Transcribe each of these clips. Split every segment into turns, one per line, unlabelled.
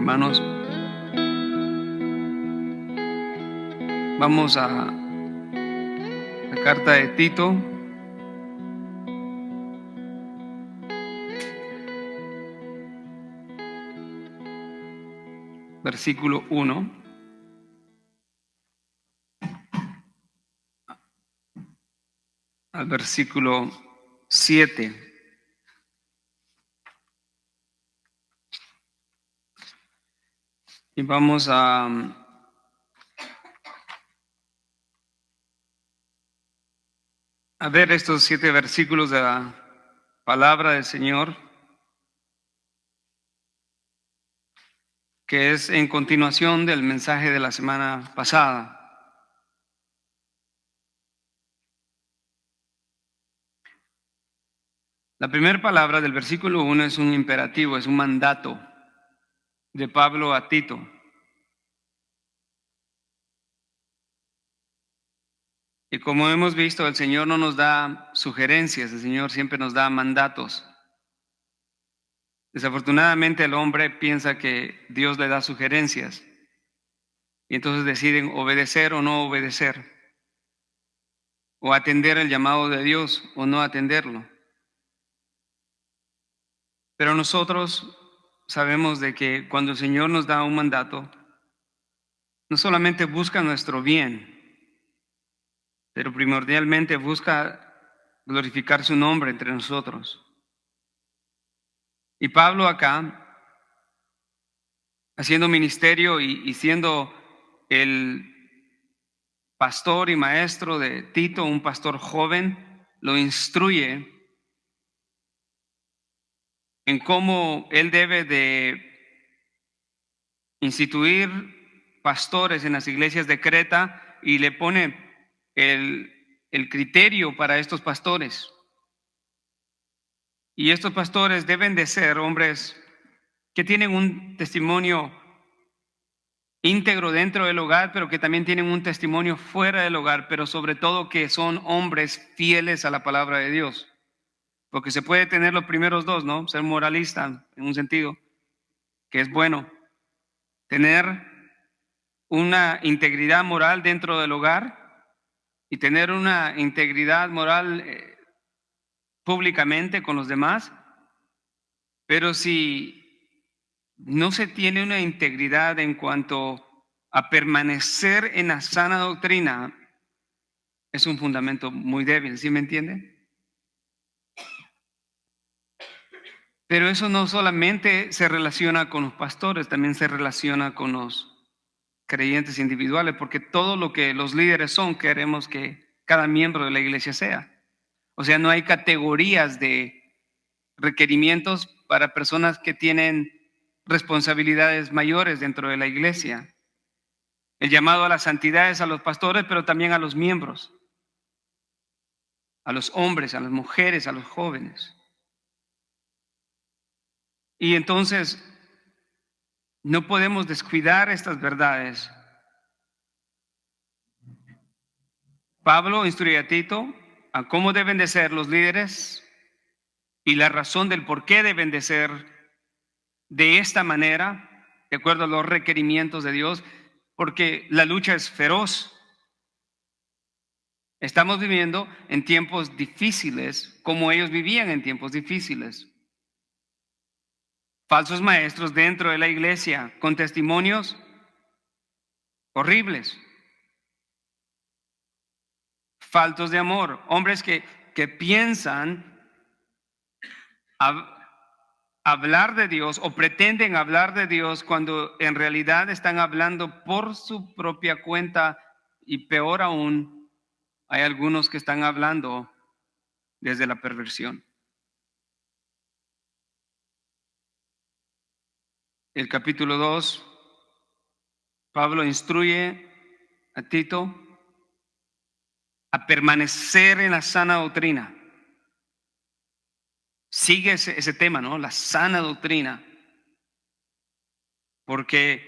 hermanos. Vamos a la carta de Tito. Versículo 1 al versículo 7. Y vamos a ver estos 7 versículos de la palabra del Señor, que es en continuación del mensaje de la semana pasada. La primera palabra del versículo 1 es un imperativo, es un mandato de Pablo a Tito. Y como hemos visto, el Señor no nos da sugerencias, el Señor siempre nos da mandatos. Desafortunadamente el hombre piensa que Dios le da sugerencias y entonces deciden obedecer o no obedecer, o atender el llamado de Dios o no atenderlo. Pero nosotros sabemos de que cuando el Señor nos da un mandato, no solamente busca nuestro bien, pero primordialmente busca glorificar su nombre entre nosotros. Y Pablo acá, haciendo ministerio y siendo el pastor y maestro de Tito, un pastor joven, lo instruye en cómo él debe de instituir pastores en las iglesias de Creta, y le pone el criterio para estos pastores. Y estos pastores deben de ser hombres que tienen un testimonio íntegro dentro del hogar, pero que también tienen un testimonio fuera del hogar, pero sobre todo que son hombres fieles a la palabra de Dios. Porque se puede tener los primeros dos, ¿no? Ser moralista en un sentido, que es bueno. Tener una integridad moral dentro del hogar y tener una integridad moral públicamente con los demás. Pero si no se tiene una integridad en cuanto a permanecer en la sana doctrina, es un fundamento muy débil, ¿sí me entiende? Pero eso no solamente se relaciona con los pastores, también se relaciona con los creyentes individuales, porque todo lo que los líderes son, queremos que cada miembro de la iglesia sea. O sea, no hay categorías de requerimientos para personas que tienen responsabilidades mayores dentro de la iglesia. El llamado a la santidad es a los pastores, pero también a los miembros, a los hombres, a las mujeres, a los jóvenes. Y entonces no podemos descuidar estas verdades. Pablo instruye a Tito a cómo deben de ser los líderes y la razón del por qué deben de ser de esta manera, de acuerdo a los requerimientos de Dios, porque la lucha es feroz. Estamos viviendo en tiempos difíciles, como ellos vivían en tiempos difíciles. Falsos maestros dentro de la iglesia con testimonios horribles. Faltos de amor, hombres que piensan hablar de Dios o pretenden hablar de Dios cuando en realidad están hablando por su propia cuenta, y peor aún, hay algunos que están hablando desde la perversión. El capítulo 2, Pablo instruye a Tito a permanecer en la sana doctrina. Sigue ese tema, ¿no? La sana doctrina. Porque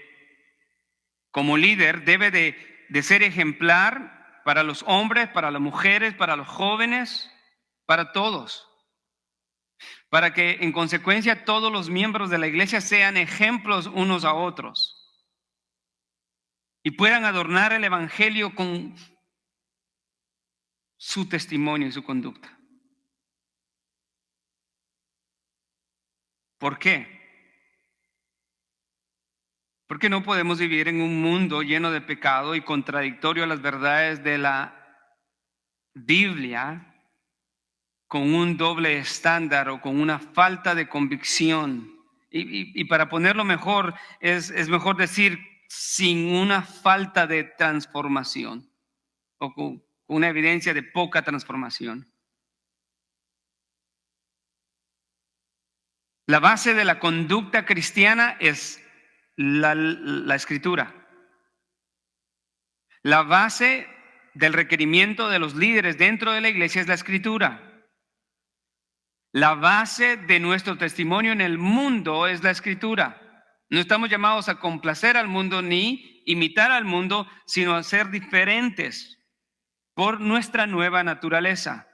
como líder debe de ser ejemplar para los hombres, para las mujeres, para los jóvenes, para todos. para que en consecuencia todos los miembros de la iglesia sean ejemplos unos a otros y puedan adornar el evangelio con su testimonio y su conducta. ¿Por qué? Porque no podemos vivir en un mundo lleno de pecado y contradictorio a las verdades de la Biblia con un doble estándar o con una falta de convicción. Y para ponerlo mejor, es mejor decir sin una falta de transformación o con una evidencia de poca transformación. La base de la conducta cristiana es la escritura. La base del requerimiento de los líderes dentro de la iglesia es la escritura. La base de nuestro testimonio en el mundo es la escritura. No estamos llamados a complacer al mundo ni imitar al mundo, sino a ser diferentes por nuestra nueva naturaleza.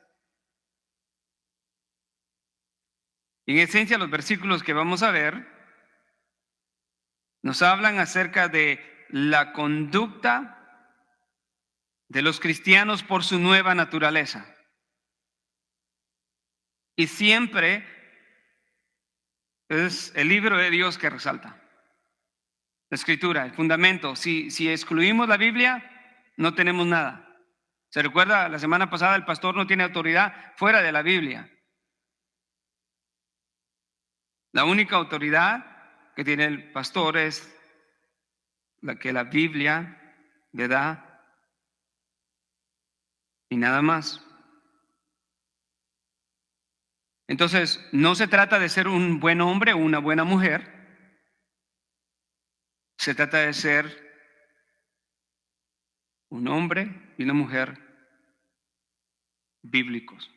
En esencia, los versículos que vamos a ver nos hablan acerca de la conducta de los cristianos por su nueva naturaleza. Y siempre es el libro de Dios que resalta. La escritura, el fundamento. Si excluimos la Biblia, no tenemos nada. ¿Se recuerda? La semana pasada el pastor no tiene autoridad fuera de la Biblia. La única autoridad que tiene el pastor es la que la Biblia le da y nada más. Entonces, no se trata de ser un buen hombre o una buena mujer. Se trata de ser un hombre y una mujer bíblicos.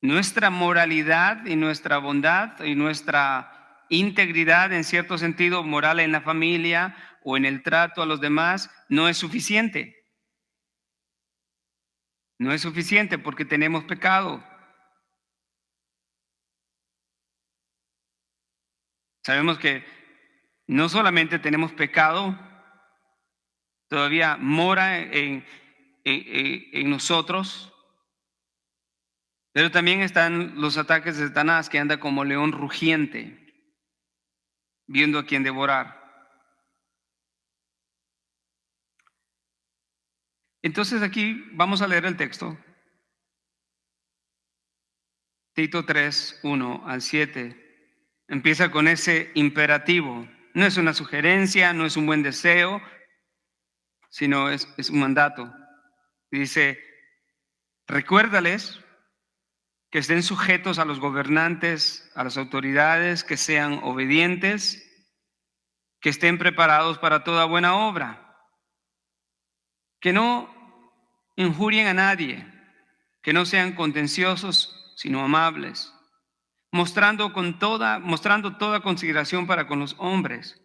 Nuestra moralidad y nuestra bondad y nuestra integridad, en cierto sentido moral en la familia o en el trato a los demás, no es suficiente. No es suficiente porque tenemos pecado. Sabemos que no solamente tenemos pecado, todavía mora en nosotros, pero también están los ataques de Satanás que anda como león rugiente, viendo a quien devorar. Entonces aquí vamos a leer el texto. Tito 3, 1 al 7. Empieza con ese imperativo. No es una sugerencia, no es un buen deseo, sino es un mandato. Dice, recuérdales que estén sujetos a los gobernantes, a las autoridades, que sean obedientes, que estén preparados para toda buena obra, que no injurien a nadie, que no sean contenciosos, sino amables, mostrando toda consideración para con los hombres.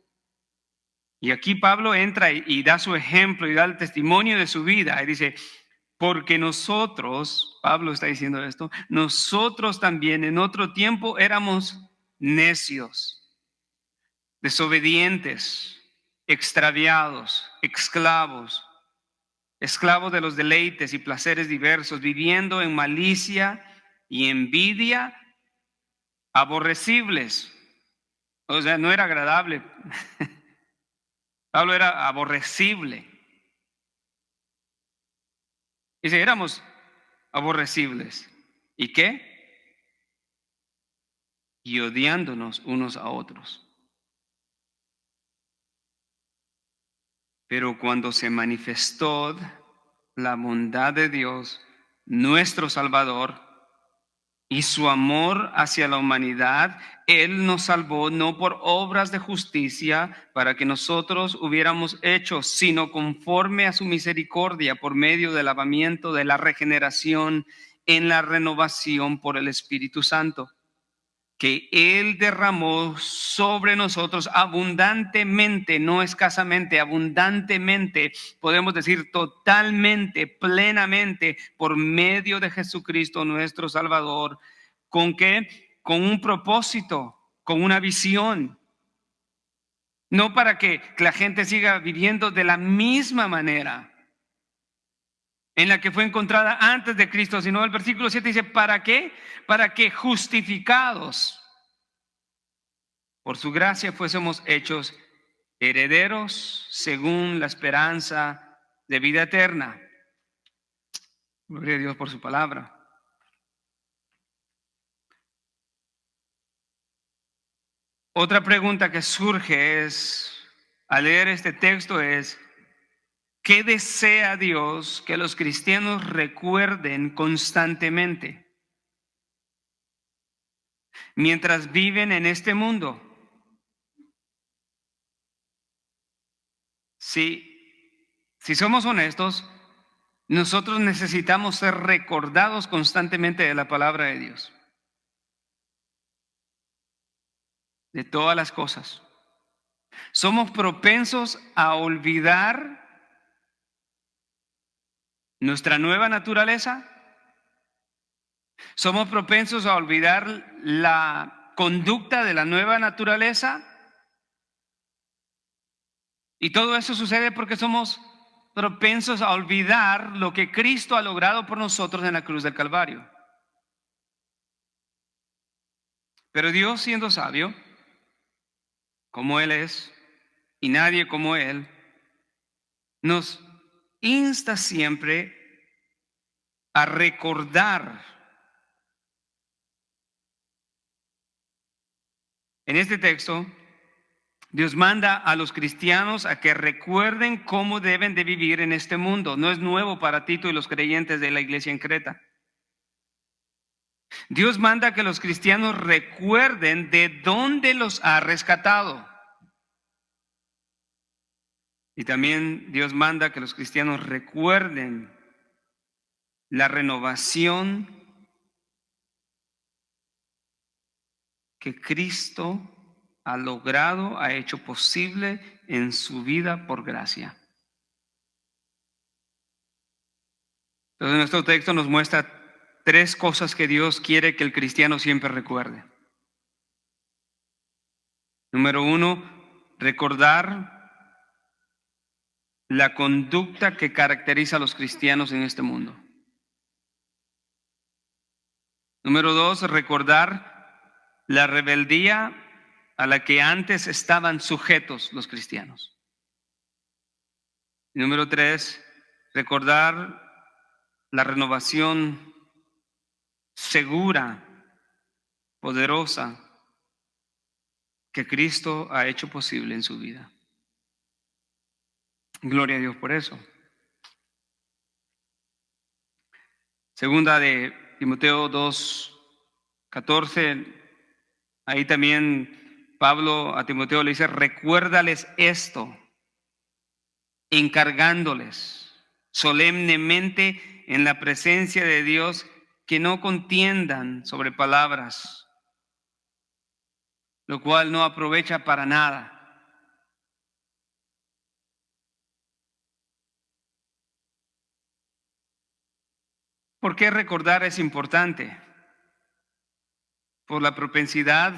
Y aquí Pablo entra y da su ejemplo y da el testimonio de su vida. Y dice, porque nosotros, Pablo está diciendo esto, nosotros también en otro tiempo éramos necios, desobedientes, extraviados, esclavos de los deleites y placeres diversos, viviendo en malicia y envidia, aborrecibles. O sea, no era agradable. Pablo era aborrecible. Dice, éramos aborrecibles. ¿Y qué? Y odiándonos unos a otros. Pero cuando se manifestó la bondad de Dios, nuestro Salvador, y su amor hacia la humanidad, Él nos salvó no por obras de justicia para que nosotros hubiéramos hecho, sino conforme a su misericordia por medio del lavamiento de la regeneración en la renovación por el Espíritu Santo, que Él derramó sobre nosotros abundantemente, no escasamente, abundantemente, podemos decir totalmente, plenamente, por medio de Jesucristo nuestro Salvador. ¿Con qué? Con un propósito, con una visión. No para que la gente siga viviendo de la misma manera en la que fue encontrada antes de Cristo, sino el versículo 7 dice, ¿para qué? Para que justificados por su gracia fuésemos hechos herederos según la esperanza de vida eterna. Gloria a Dios por su palabra. Otra pregunta que surge al leer este texto es, ¿qué desea Dios que los cristianos recuerden constantemente mientras viven en este mundo? Si somos honestos, nosotros necesitamos ser recordados constantemente de la palabra de Dios, de todas las cosas. Somos propensos a olvidar nuestra nueva naturaleza. Somos propensos a olvidar la conducta de la nueva naturaleza. Y todo eso sucede porque somos propensos a olvidar lo que Cristo ha logrado por nosotros en la cruz del Calvario. Pero Dios, siendo sabio, como Él es, y nadie como Él, nos insta siempre a recordar. En este texto, Dios manda a los cristianos a que recuerden cómo deben de vivir en este mundo. No es nuevo para Tito y los creyentes de la iglesia en Creta. Dios manda que los cristianos recuerden de dónde los ha rescatado. Y también Dios manda que los cristianos recuerden la renovación que Cristo ha logrado, ha hecho posible en su vida por gracia. Entonces nuestro texto nos muestra 3 cosas que Dios quiere que el cristiano siempre recuerde. Número 1, recordar la conducta que caracteriza a los cristianos en este mundo. Número 2, recordar la rebeldía a la que antes estaban sujetos los cristianos. Número 3, recordar la renovación segura, poderosa, que Cristo ha hecho posible en su vida. Gloria a Dios por eso. Segunda de Timoteo 2:14, ahí también Pablo a Timoteo le dice, recuérdales esto, encargándoles solemnemente en la presencia de Dios que no contiendan sobre palabras, lo cual no aprovecha para nada. ¿Por qué recordar es importante? Por la propensidad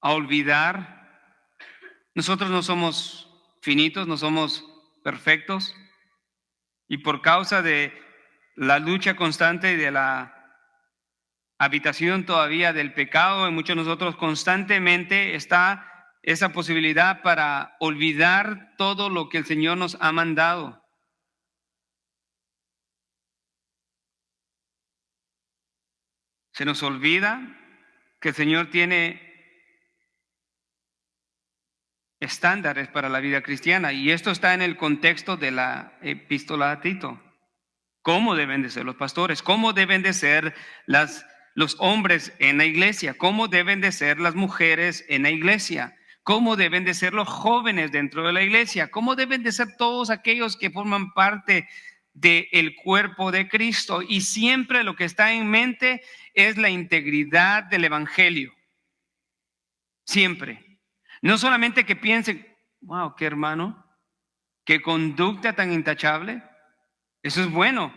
a olvidar. Nosotros no somos finitos, no somos perfectos, y por causa de la lucha constante y de la habitación todavía del pecado en muchos de nosotros, constantemente está esa posibilidad para olvidar todo lo que el Señor nos ha mandado. Se nos olvida que el Señor tiene estándares para la vida cristiana, y esto está en el contexto de la epístola a Tito. ¿Cómo deben de ser los pastores? ¿Cómo deben de ser los hombres en la iglesia? ¿Cómo deben de ser las mujeres en la iglesia? ¿Cómo deben de ser los jóvenes dentro de la iglesia? ¿Cómo deben de ser todos aquellos que forman parte del cuerpo de Cristo, y siempre lo que está en mente es la integridad del evangelio. Siempre. No solamente que piensen, wow, qué hermano, qué conducta tan intachable. Eso es bueno,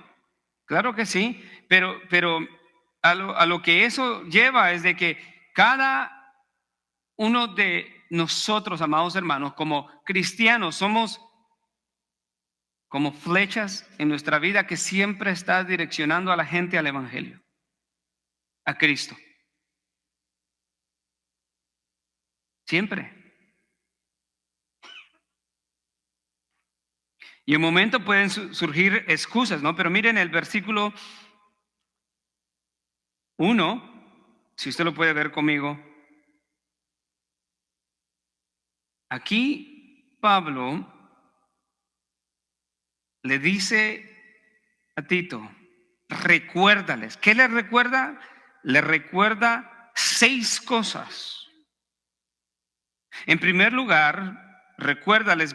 claro que sí, pero a lo que eso lleva es de que cada uno de nosotros, amados hermanos, como cristianos, somos como flechas en nuestra vida que siempre está direccionando a la gente al evangelio, a Cristo. Siempre. Y en un momento pueden surgir excusas, ¿no? Pero miren el versículo 1, si usted lo puede ver conmigo. Aquí Pablo le dice a Tito, recuérdales. ¿Qué le recuerda? Le recuerda 6 cosas. En primer lugar, recuérdales,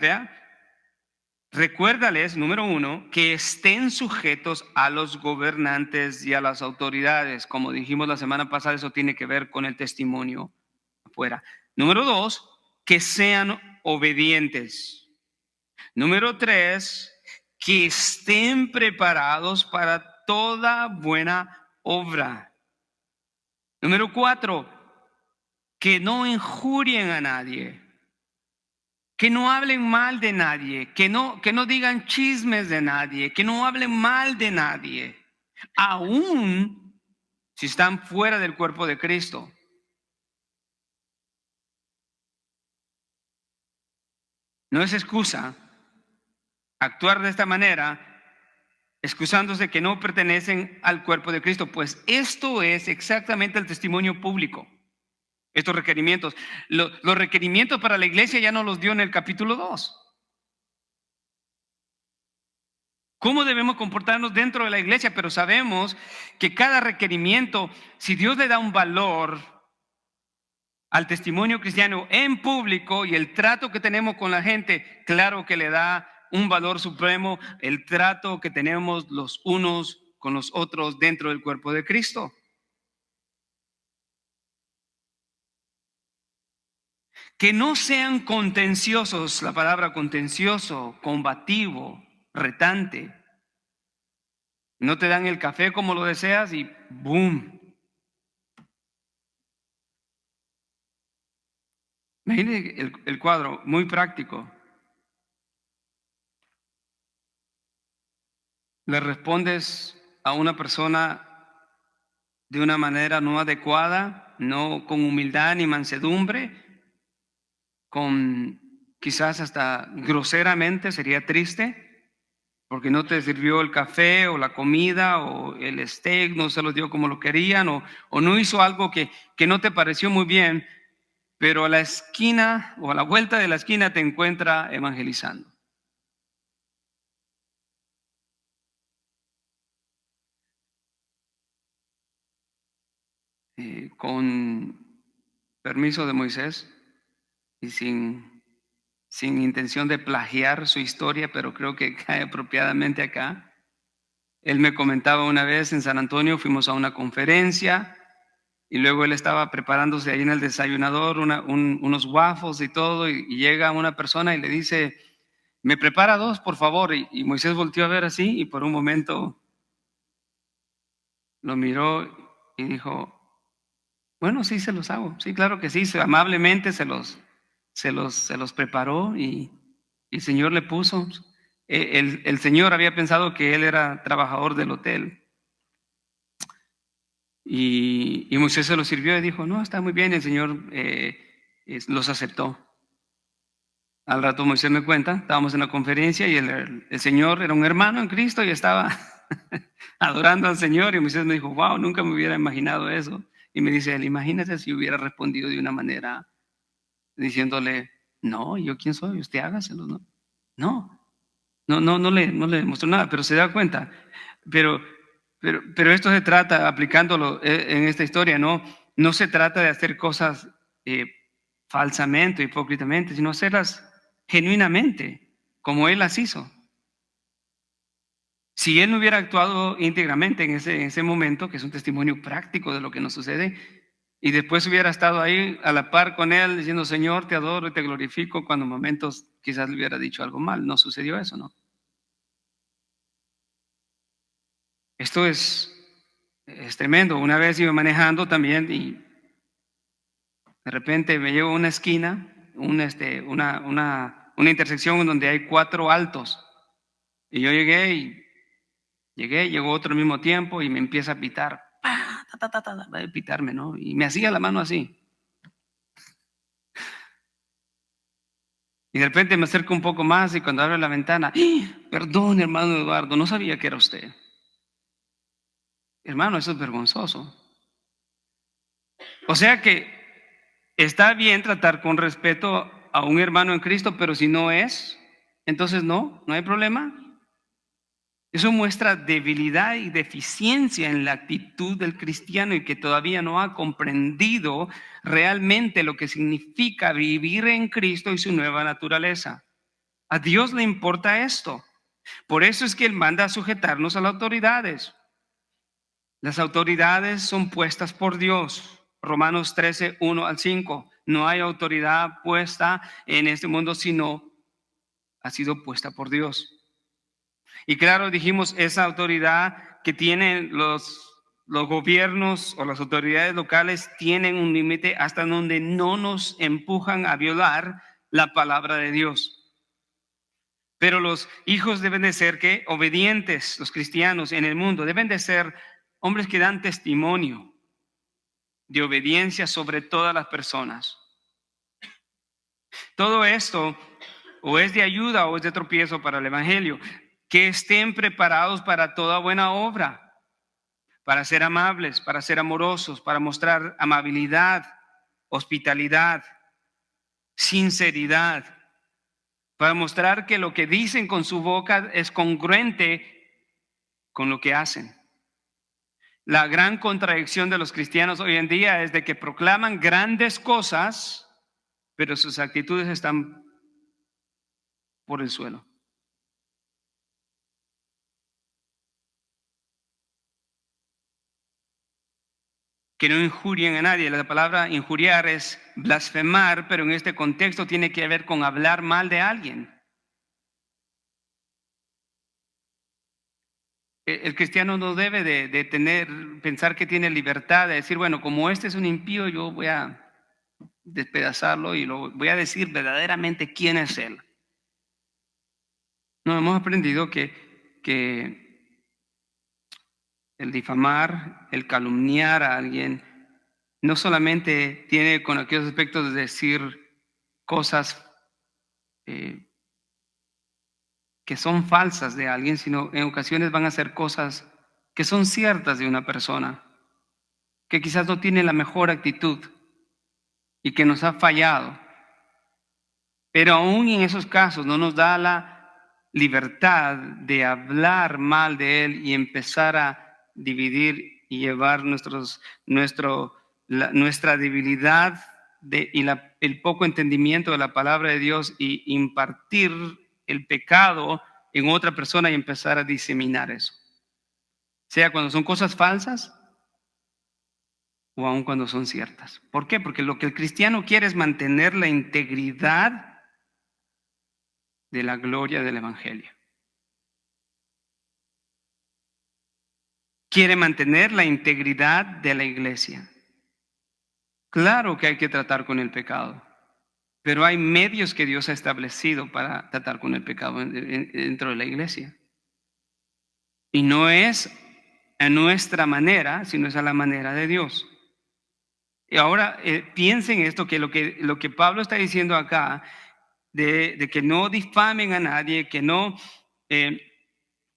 recuérdales, número 1, que estén sujetos a los gobernantes y a las autoridades. Como dijimos la semana pasada, eso tiene que ver con el testimonio afuera. Número 2, que sean obedientes. Número 3, que estén preparados para toda buena obra. Número 4, que no injurien a nadie, que no hablen mal de nadie, que no digan chismes de nadie, que no hablen mal de nadie, aún si están fuera del cuerpo de Cristo. No es excusa actuar de esta manera, excusándose que no pertenecen al cuerpo de Cristo, pues esto es exactamente el testimonio público. Estos requerimientos, los requerimientos para la iglesia ya no los dio en el capítulo 2. ¿Cómo debemos comportarnos dentro de la iglesia? Pero sabemos que cada requerimiento, si Dios le da un valor al testimonio cristiano en público y el trato que tenemos con la gente, claro que le da un valor supremo el trato que tenemos los unos con los otros dentro del cuerpo de Cristo. Que no sean contenciosos, la palabra contencioso, combativo, retante. No te dan el café como lo deseas y ¡boom! Imagínate el cuadro, muy práctico. Le respondes a una persona de una manera no adecuada, no con humildad ni mansedumbre, con quizás hasta groseramente, sería triste, porque no te sirvió el café o la comida o el steak, no se los dio como lo querían, o no hizo algo que no te pareció muy bien, pero a la esquina o a la vuelta de la esquina te encuentra evangelizando. Con permiso de Moisés y sin intención de plagiar su historia, pero creo que cae apropiadamente acá. Él me comentaba una vez en San Antonio, fuimos a una conferencia y luego él estaba preparándose ahí en el desayunador unos waffles y todo, y llega una persona y le dice, me prepara 2, por favor, y Moisés volteó a ver así y por un momento lo miró y dijo, bueno, sí, se los hago, sí, claro que sí, amablemente se los preparó y el Señor le puso. El Señor había pensado que él era trabajador del hotel. Y Moisés se los sirvió y dijo, no, está muy bien, el Señor los aceptó. Al rato Moisés me cuenta, estábamos en la conferencia y el Señor era un hermano en Cristo y estaba adorando al Señor, y Moisés me dijo, wow, nunca me hubiera imaginado eso. Y me dice él, imagínate si hubiera respondido de una manera diciéndole, no, ¿yo quién soy? Usted hágaselo, ¿no? No le mostró nada, pero se da cuenta. Pero esto se trata, aplicándolo en esta historia, no se trata de hacer cosas falsamente, hipócritamente, sino hacerlas genuinamente, como Él las hizo. Si él no hubiera actuado íntegramente en ese momento, que es un testimonio práctico de lo que nos sucede, y después hubiera estado ahí a la par con él diciendo, Señor, te adoro y te glorifico, cuando en momentos quizás le hubiera dicho algo mal. No sucedió eso, ¿no? Esto es tremendo. Una vez iba manejando también y de repente me llevo a una esquina, una intersección en donde hay 4 altos. Y yo llegó otro al mismo tiempo y me empieza a pitar. ¡Pah! Ta, ta, ta, ta, va a pitarme, ¿no? Y me hacía la mano así. Y de repente me acerco un poco más y cuando abre la ventana, ¡ah! Perdón, hermano Eduardo, no sabía que era usted. Hermano, eso es vergonzoso. O sea que está bien tratar con respeto a un hermano en Cristo, pero si no es, entonces no hay problema. Eso muestra debilidad y deficiencia en la actitud del cristiano y que todavía no ha comprendido realmente lo que significa vivir en Cristo y su nueva naturaleza. A Dios le importa esto. Por eso es que Él manda a sujetarnos a las autoridades. Las autoridades son puestas por Dios. Romanos 13, 1 al 5. No hay autoridad puesta en este mundo, sino ha sido puesta por Dios. Y claro, dijimos, esa autoridad que tienen los gobiernos o las autoridades locales tienen un límite hasta donde no nos empujan a violar la palabra de Dios. Pero los hijos deben de ser que obedientes, los cristianos en el mundo deben de ser hombres que dan testimonio de obediencia sobre todas las personas. Todo esto o es de ayuda o es de tropiezo para el evangelio. Que estén preparados para toda buena obra, para ser amables, para ser amorosos, para mostrar amabilidad, hospitalidad, sinceridad, para mostrar que lo que dicen con su boca es congruente con lo que hacen. La gran contradicción de los cristianos hoy en día es de que proclaman grandes cosas, pero sus actitudes están por el suelo. Que no injurien a nadie. La palabra injuriar es blasfemar, pero en este contexto tiene que ver con hablar mal de alguien. El cristiano no debe de pensar que tiene libertad de decir, bueno, como este es un impío, yo voy a despedazarlo y lo voy a decir verdaderamente quién es él. No, hemos aprendido que el difamar, el calumniar a alguien, no solamente tiene con aquellos aspectos de decir cosas que son falsas de alguien, sino en ocasiones van a ser cosas que son ciertas de una persona, que quizás no tiene la mejor actitud y que nos ha fallado. Pero aún en esos casos no nos da la libertad de hablar mal de él y empezar a dividir y llevar nuestra debilidad y el poco entendimiento de la palabra de Dios y impartir el pecado en otra persona y empezar a diseminar eso. Sea cuando son cosas falsas o aun cuando son ciertas. ¿Por qué? Porque lo que el cristiano quiere es mantener la integridad de la gloria del evangelio. Quiere mantener la integridad de la iglesia. Claro que hay que tratar con el pecado, pero hay medios que Dios ha establecido para tratar con el pecado dentro de la iglesia. Y no es a nuestra manera, sino es a la manera de Dios. Y ahora piensen esto, que lo que Pablo está diciendo acá, de que no difamen a nadie, que no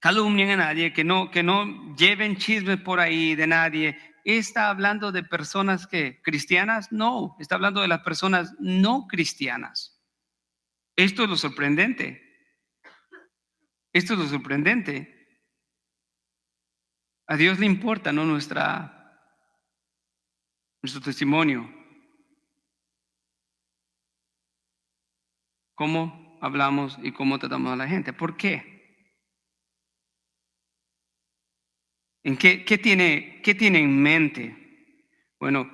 calumnien a nadie, que no lleven chismes por ahí de nadie. ¿Está hablando de personas que cristianas? No, está hablando de las personas no cristianas. Esto es lo sorprendente. Esto es lo sorprendente. A Dios le importa, ¿no? Nuestro testimonio. Cómo hablamos y cómo tratamos a la gente. ¿Por qué? ¿Qué tiene en mente? Bueno,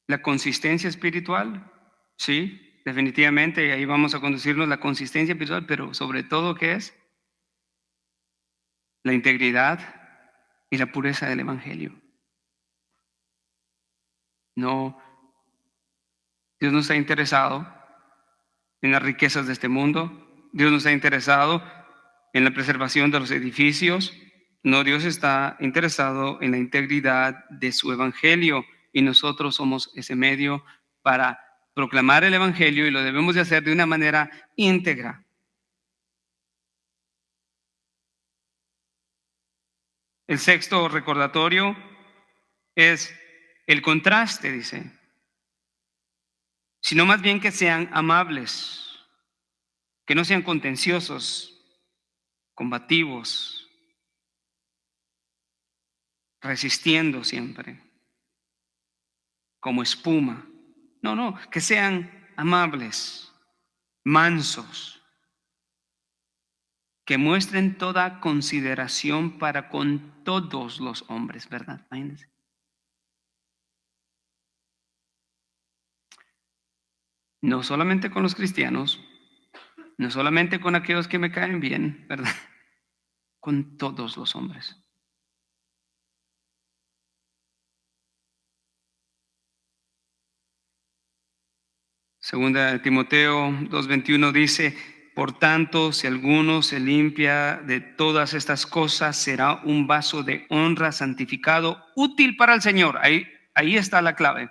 la consistencia espiritual, sí, definitivamente, y ahí vamos a conducirnos la consistencia espiritual, pero sobre todo, ¿qué es? La integridad y la pureza del Evangelio. No, Dios no está interesado en las riquezas de este mundo. Dios no está interesado en la preservación de los edificios. No, Dios está interesado en la integridad de su Evangelio y nosotros somos ese medio para proclamar el Evangelio y lo debemos de hacer de una manera íntegra. El sexto recordatorio es el contraste, dice, sino más bien que sean amables, que no sean contenciosos, combativos, resistiendo siempre, como espuma. No, que sean amables, mansos, que muestren toda consideración para con todos los hombres, ¿verdad? Imagínense. No solamente con los cristianos, no solamente con aquellos que me caen bien, ¿verdad? Con todos los hombres. Segunda de Timoteo 2:21 dice, por tanto, si alguno se limpia de todas estas cosas, será un vaso de honra santificado, útil para el Señor. Ahí está la clave.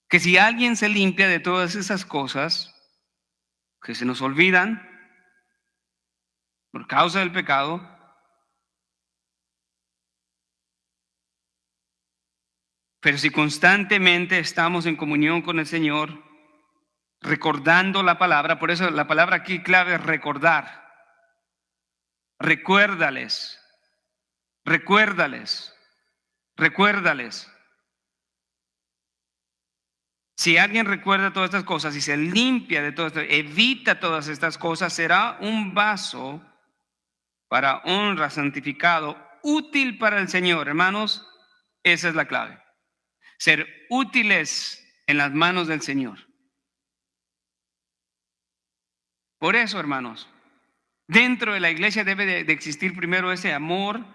Que si alguien se limpia de todas esas cosas que se nos olvidan por causa del pecado, pero si constantemente estamos en comunión con el Señor, recordando la palabra, por eso la palabra aquí clave es recordar. Recuérdales, recuérdales, recuérdales. Si alguien recuerda todas estas cosas y se limpia de todo esto, evita todas estas cosas, será un vaso para honra, santificado, útil para el Señor. Hermanos, esa es la clave. Ser útiles en las manos del Señor. Por eso, hermanos, dentro de la iglesia debe de existir primero ese amor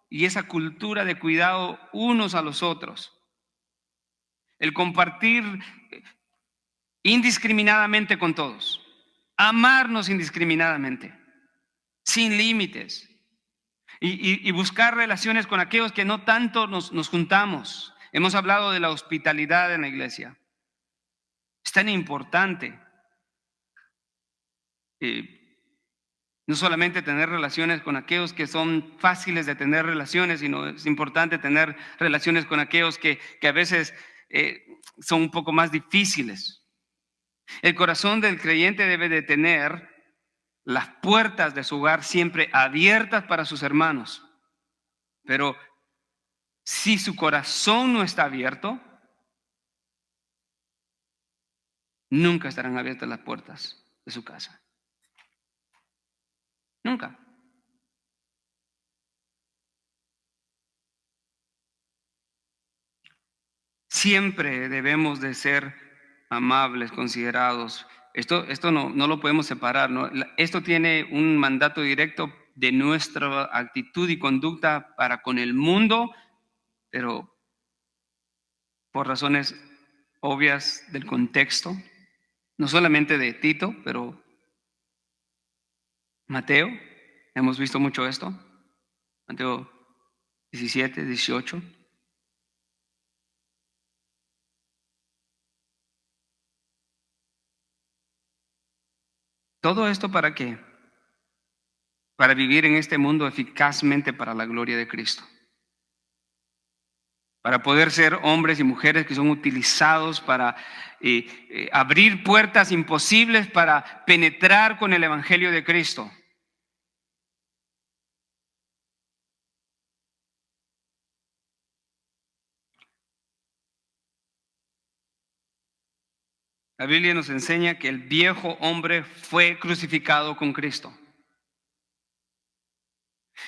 y esa cultura de cuidado unos a los otros. El compartir indiscriminadamente con todos. Amarnos indiscriminadamente, sin límites. Y buscar relaciones con aquellos que no tanto nos juntamos. Hemos hablado de la hospitalidad en la iglesia. Es tan importante. No solamente tener relaciones con aquellos que son fáciles de tener relaciones, sino es importante tener relaciones con aquellos que a veces son un poco más difíciles. El corazón del creyente debe de tener las puertas de su hogar siempre abiertas para sus hermanos. Pero si su corazón no está abierto, nunca estarán abiertas las puertas de su casa. Nunca. Siempre debemos de ser amables, considerados. Esto no lo podemos separar, ¿no? Esto tiene un mandato directo de nuestra actitud y conducta para con el mundo, pero por razones obvias del contexto, no solamente de Tito, pero Mateo, hemos visto mucho esto, Mateo 17, 18. ¿Todo esto para qué? Para vivir en este mundo eficazmente para la gloria de Cristo. Para poder ser hombres y mujeres que son utilizados para abrir puertas imposibles para penetrar con el Evangelio de Cristo. La Biblia nos enseña que el viejo hombre fue crucificado con Cristo.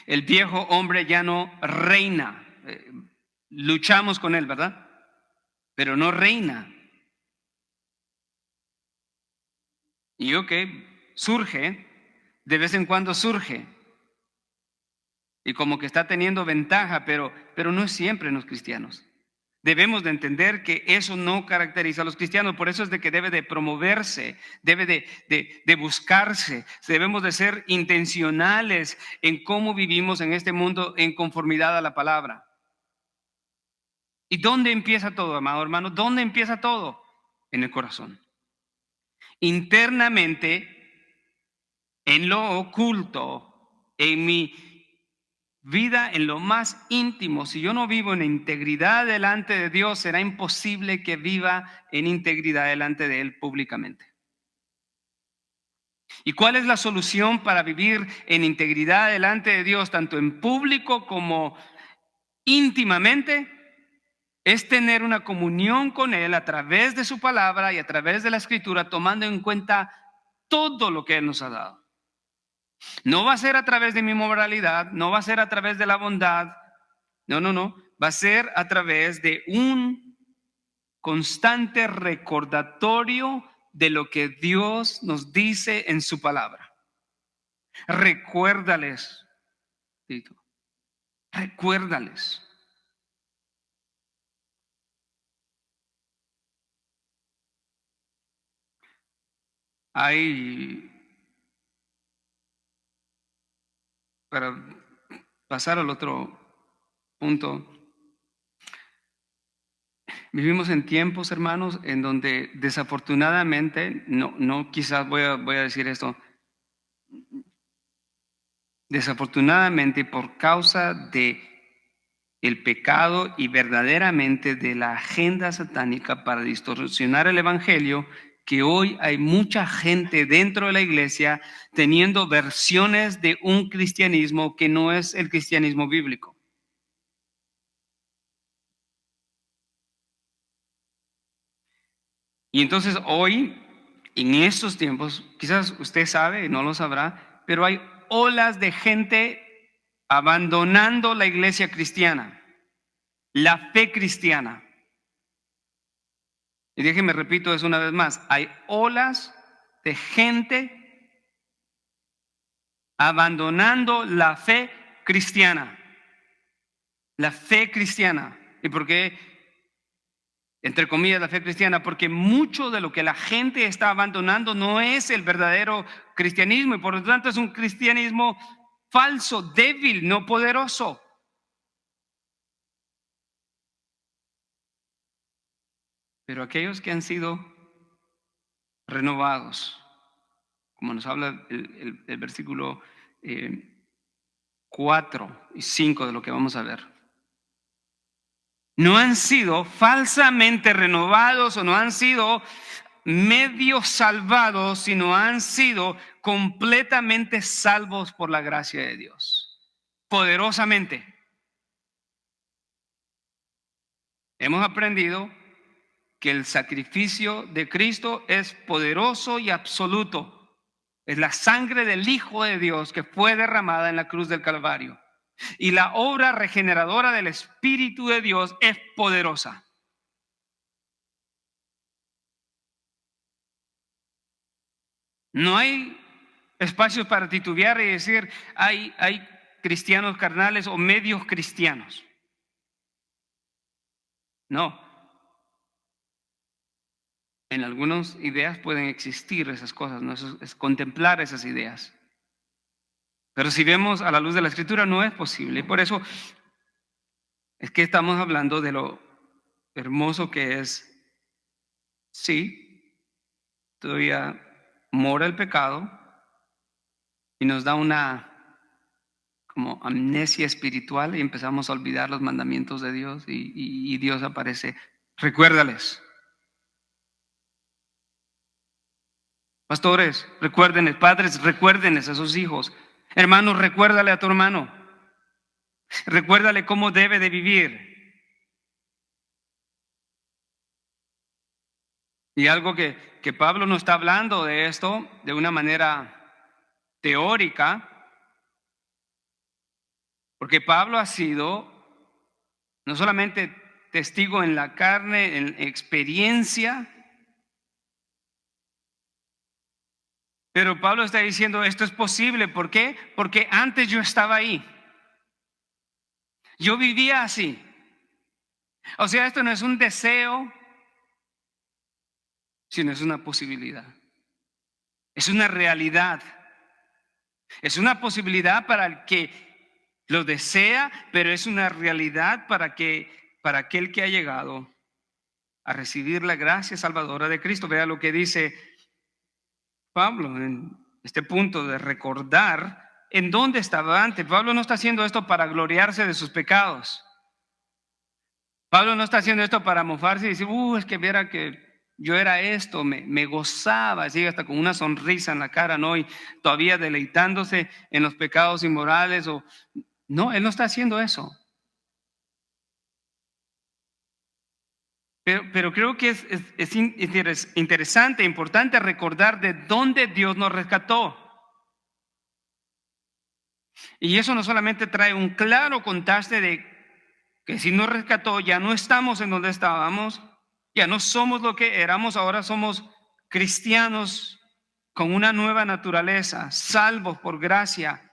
El viejo hombre ya no reina. Luchamos con él, ¿verdad? Pero no reina. Y surge, de vez en cuando surge. Y como que está teniendo ventaja, pero no es siempre en los cristianos. Debemos de entender que eso no caracteriza a los cristianos, por eso es de que debe de promoverse, debe de buscarse. Debemos de ser intencionales en cómo vivimos en este mundo en conformidad a la palabra. ¿Y dónde empieza todo, amado hermano? ¿Dónde empieza todo? En el corazón. Internamente, en lo oculto, en mi vida, en lo más íntimo. Si yo no vivo en integridad delante de Dios, será imposible que viva en integridad delante de Él públicamente. ¿Y cuál es la solución para vivir en integridad delante de Dios, tanto en público como íntimamente? Es tener una comunión con Él a través de su palabra y a través de la Escritura, tomando en cuenta todo lo que Él nos ha dado. No va a ser a través de mi moralidad, no va a ser a través de la bondad, no. Va a ser a través de un constante recordatorio de lo que Dios nos dice en su palabra. Recuérdales, Tito, recuérdales. Para pasar al otro punto, vivimos en tiempos, hermanos, en donde desafortunadamente, quizás voy a decir esto, desafortunadamente por causa de el pecado y verdaderamente de la agenda satánica para distorsionar el evangelio, que hoy hay mucha gente dentro de la iglesia teniendo versiones de un cristianismo que no es el cristianismo bíblico. Y entonces hoy, en estos tiempos, quizás usted sabe, no lo sabrá, pero hay olas de gente abandonando la iglesia cristiana, la fe cristiana. Y déjenme repito eso una vez más, hay olas de gente abandonando la fe cristiana. La fe cristiana. ¿Y por qué? Entre comillas, la fe cristiana, porque mucho de lo que la gente está abandonando no es el verdadero cristianismo y por lo tanto es un cristianismo falso, débil, no poderoso. Pero aquellos que han sido renovados, como nos habla el versículo 4 y 5 de lo que vamos a ver, no han sido falsamente renovados o no han sido medio salvados, sino han sido completamente salvos por la gracia de Dios, poderosamente. Hemos aprendido que el sacrificio de Cristo es poderoso y absoluto. Es la sangre del Hijo de Dios que fue derramada en la cruz del Calvario. Y la obra regeneradora del Espíritu de Dios es poderosa. No hay espacios para titubear y decir hay cristianos carnales o medios cristianos. No. En algunas ideas pueden existir esas cosas, ¿no? Es contemplar esas ideas. Pero si vemos a la luz de la Escritura no es posible. Y por eso es que estamos hablando de lo hermoso que es, sí, todavía mora el pecado y nos da una como amnesia espiritual y empezamos a olvidar los mandamientos de Dios y Dios aparece. Recuérdales. Pastores, recuérdenles. Padres, recuérdenles a sus hijos. Hermanos, recuérdale a tu hermano. Recuérdale cómo debe de vivir. Y algo que Pablo no está hablando de esto de una manera teórica, Porque Pablo ha sido no solamente testigo en la carne, en experiencia, pero Pablo está diciendo esto es posible. ¿Por qué? Porque antes yo estaba ahí. Yo vivía así. O sea, esto no es un deseo, sino es una posibilidad. Es una realidad. Es una posibilidad para el que lo desea, pero es una realidad para aquel que ha llegado a recibir la gracia salvadora de Cristo. Vea lo que dice Pablo en este punto de recordar en dónde estaba antes. Pablo no está haciendo esto para gloriarse de sus pecados. Pablo no está haciendo esto para mofarse y decir, es que viera que yo era esto, me gozaba, así hasta con una sonrisa en la cara, ¿no? Y todavía deleitándose en los pecados inmorales. No, él no está haciendo eso. Pero creo que es interesante, importante recordar de dónde Dios nos rescató. Y eso no solamente trae un claro contraste de que si nos rescató, ya no estamos en donde estábamos, ya no somos lo que éramos, ahora somos cristianos con una nueva naturaleza, salvos por gracia.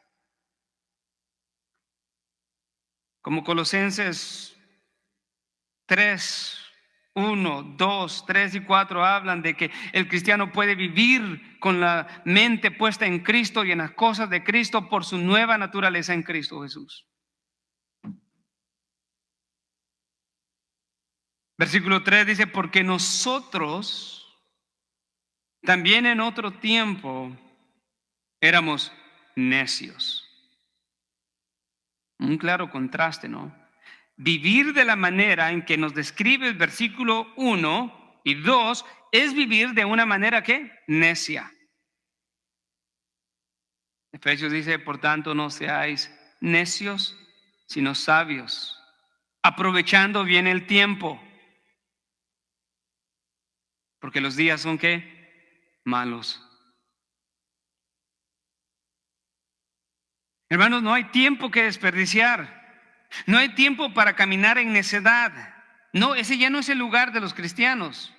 Como Colosenses 3, 1, 2, 3 y 4 hablan de que el cristiano puede vivir con la mente puesta en Cristo y en las cosas de Cristo por su nueva naturaleza en Cristo Jesús. Versículo 3 dice, porque nosotros también en otro tiempo éramos necios. Un claro contraste, ¿no? Vivir de la manera en que nos describe el versículo 1 y 2 es vivir de una manera que necia. Efesios dice, por tanto, no seáis necios, sino sabios, aprovechando bien el tiempo, porque los días son ¿qué? Malos. Hermanos, no hay tiempo que desperdiciar. No hay tiempo para caminar en necedad. No, ese ya no es el lugar de los cristianos.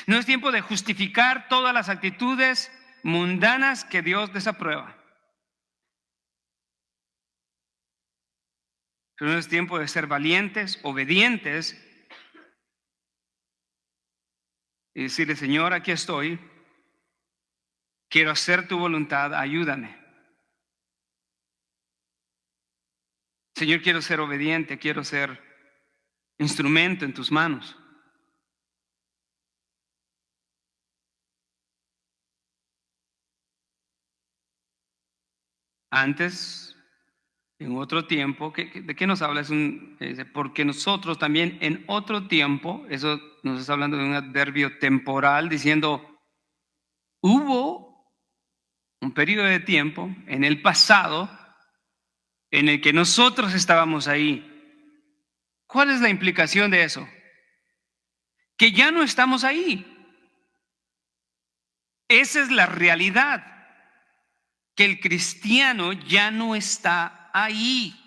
No es tiempo de justificar todas las actitudes mundanas que Dios desaprueba. Pero no es tiempo de ser valientes, obedientes y decirle, Señor, aquí estoy, quiero hacer tu voluntad, ayúdame. Señor, quiero ser obediente, quiero ser instrumento en tus manos. Antes, en otro tiempo, ¿de qué nos habla? Porque nosotros también en otro tiempo, eso nos está hablando de un adverbio temporal, diciendo, hubo un periodo de tiempo en el pasado en el que nosotros estábamos ahí. ¿Cuál es la implicación de eso? Que ya no estamos ahí. Esa es la realidad, que el cristiano ya no está ahí.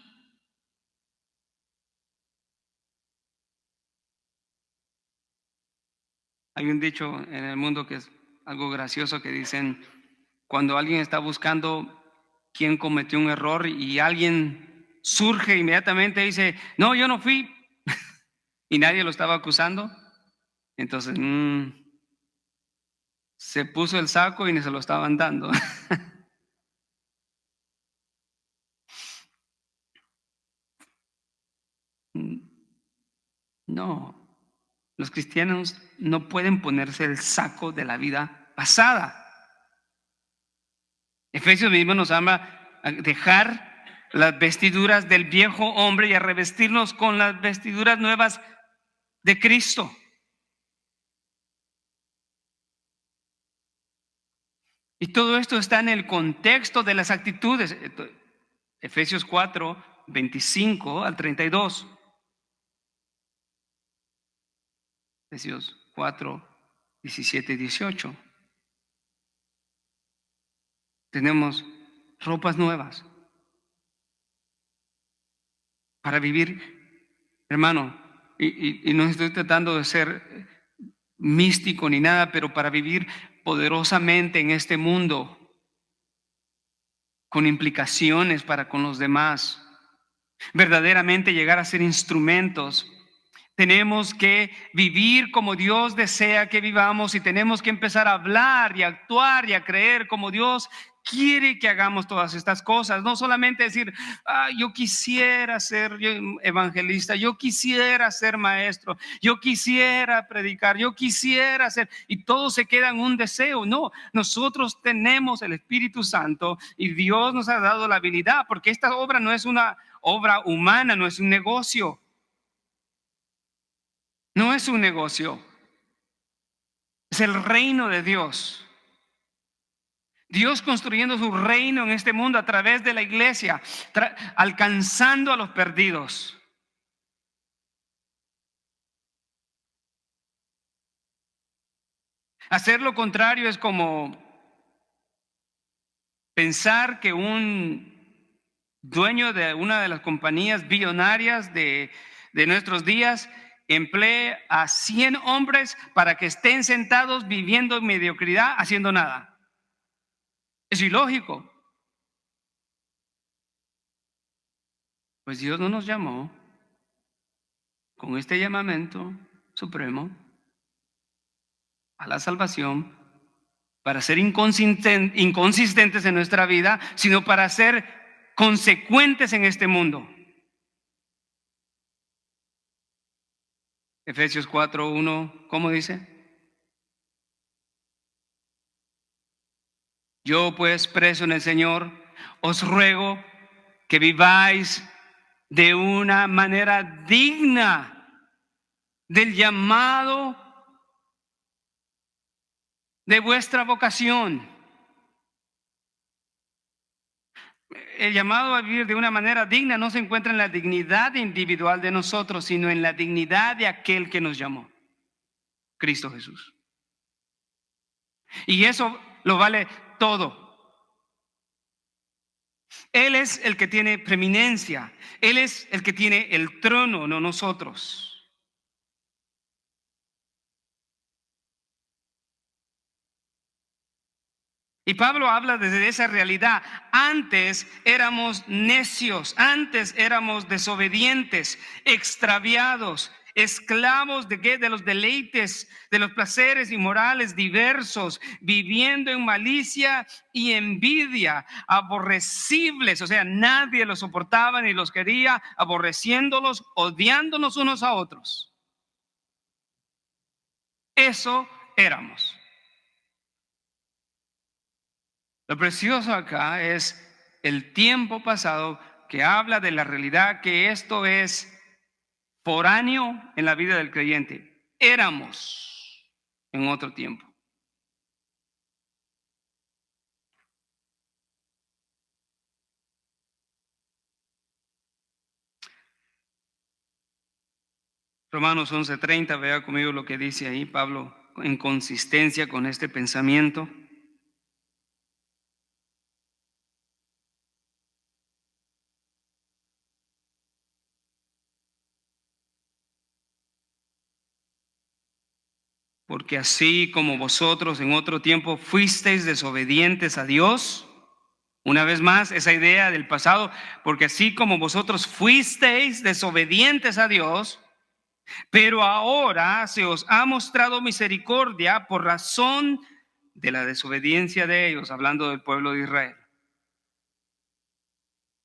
Hay un dicho en el mundo que es algo gracioso que dicen, cuando alguien está buscando quién cometió un error y alguien surge inmediatamente y dice, no, yo no fui, y nadie lo estaba acusando, entonces se puso el saco y ni se lo estaban dando. No, los cristianos no pueden ponerse el saco de la vida pasada. Efesios mismo nos llama a dejar las vestiduras del viejo hombre y a revestirnos con las vestiduras nuevas de Cristo. Y todo esto está en el contexto de las actitudes. Efesios 4, 25 al 32. Efesios 4, 17 y 18. tenemos ropas nuevas para vivir, hermano. Y no estoy tratando de ser místico ni nada, pero para vivir poderosamente en este mundo, con implicaciones para con los demás, verdaderamente llegar a ser instrumentos. Tenemos que vivir como Dios desea que vivamos y tenemos que empezar a hablar y a actuar y a creer como Dios quiere que hagamos todas estas cosas. No solamente decir, yo quisiera ser evangelista, yo quisiera ser maestro, yo quisiera predicar, yo quisiera ser, y todo se queda en un deseo. No, nosotros tenemos el Espíritu Santo y Dios nos ha dado la habilidad, porque esta obra no es una obra humana, no es un negocio. No es un negocio, es el reino de Dios. Dios construyendo su reino en este mundo a través de la iglesia, alcanzando a los perdidos. Hacer lo contrario es como pensar que un dueño de una de las compañías billonarias de nuestros días emplee a 100 hombres para que estén sentados viviendo en mediocridad, haciendo nada. Es ilógico. Pues Dios no nos llamó con este llamamiento supremo a la salvación para ser inconsistentes en nuestra vida, sino para ser consecuentes en este mundo. Efesios 4:1, ¿cómo dice? Yo pues, preso en el Señor, os ruego que viváis de una manera digna del llamado de vuestra vocación. El llamado a vivir de una manera digna no se encuentra en la dignidad individual de nosotros, sino en la dignidad de aquel que nos llamó, Cristo Jesús. Y eso lo vale todo. Él es el que tiene preeminencia. Él es el que tiene el trono, no nosotros. Y Pablo habla desde esa realidad. Antes éramos necios, antes éramos desobedientes, extraviados, esclavos de ¿qué? De los deleites, de los placeres inmorales diversos, viviendo en malicia y envidia, aborrecibles, o sea, nadie los soportaba ni los quería, aborreciéndolos, odiándonos unos a otros. Eso éramos. Lo precioso acá es el tiempo pasado que habla de la realidad que esto es foráneo en la vida del creyente. Éramos en otro tiempo. Romanos 11:30, vea conmigo lo que dice ahí Pablo en consistencia con este pensamiento. Porque así como vosotros en otro tiempo fuisteis desobedientes a Dios, una vez más esa idea del pasado, porque así como vosotros fuisteis desobedientes a Dios, pero ahora se os ha mostrado misericordia por razón de la desobediencia de ellos, hablando del pueblo de Israel.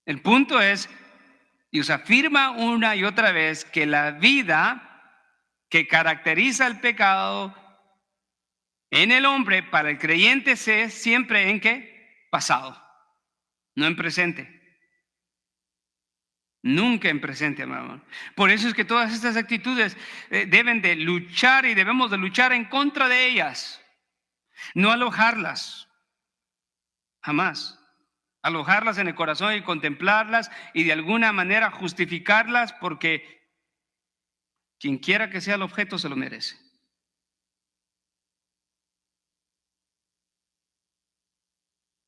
El punto es, Dios afirma una y otra vez que la vida que caracteriza el pecado en el hombre para el creyente es siempre en qué? Pasado, no en presente. Nunca en presente, hermano. Por eso es que todas estas actitudes deben de luchar y debemos de luchar en contra de ellas. No alojarlas, jamás. Alojarlas en el corazón y contemplarlas y de alguna manera justificarlas porque quien quiera que sea el objeto se lo merece.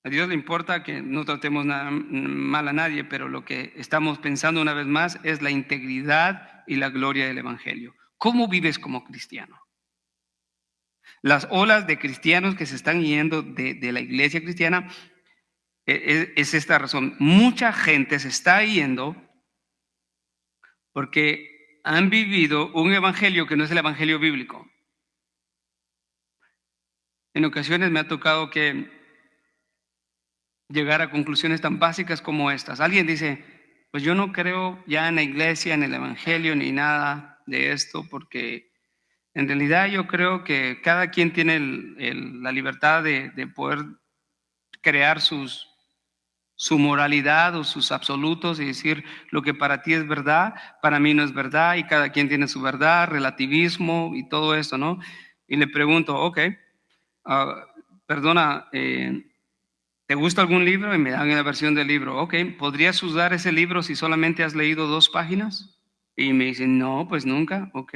A Dios le importa que no tratemos mal a nadie, pero lo que estamos pensando una vez más es la integridad y la gloria del Evangelio. ¿Cómo vives como cristiano? Las olas de cristianos que se están yendo de la iglesia cristiana es esta razón. Mucha gente se está yendo porque han vivido un evangelio que no es el evangelio bíblico. En ocasiones me ha tocado que llegar a conclusiones tan básicas como estas. Alguien dice, pues yo no creo ya en la iglesia, en el evangelio, ni nada de esto, porque en realidad yo creo que cada quien tiene la libertad de poder crear su moralidad o sus absolutos y decir lo que para ti es verdad, para mí no es verdad, y cada quien tiene su verdad, relativismo y todo eso, ¿no? Y le pregunto, ok, perdona, ¿te gusta algún libro? Y me dan una versión del libro. Ok, ¿podrías usar ese libro si solamente has leído 2 páginas? Y me dicen, no, pues nunca. Ok.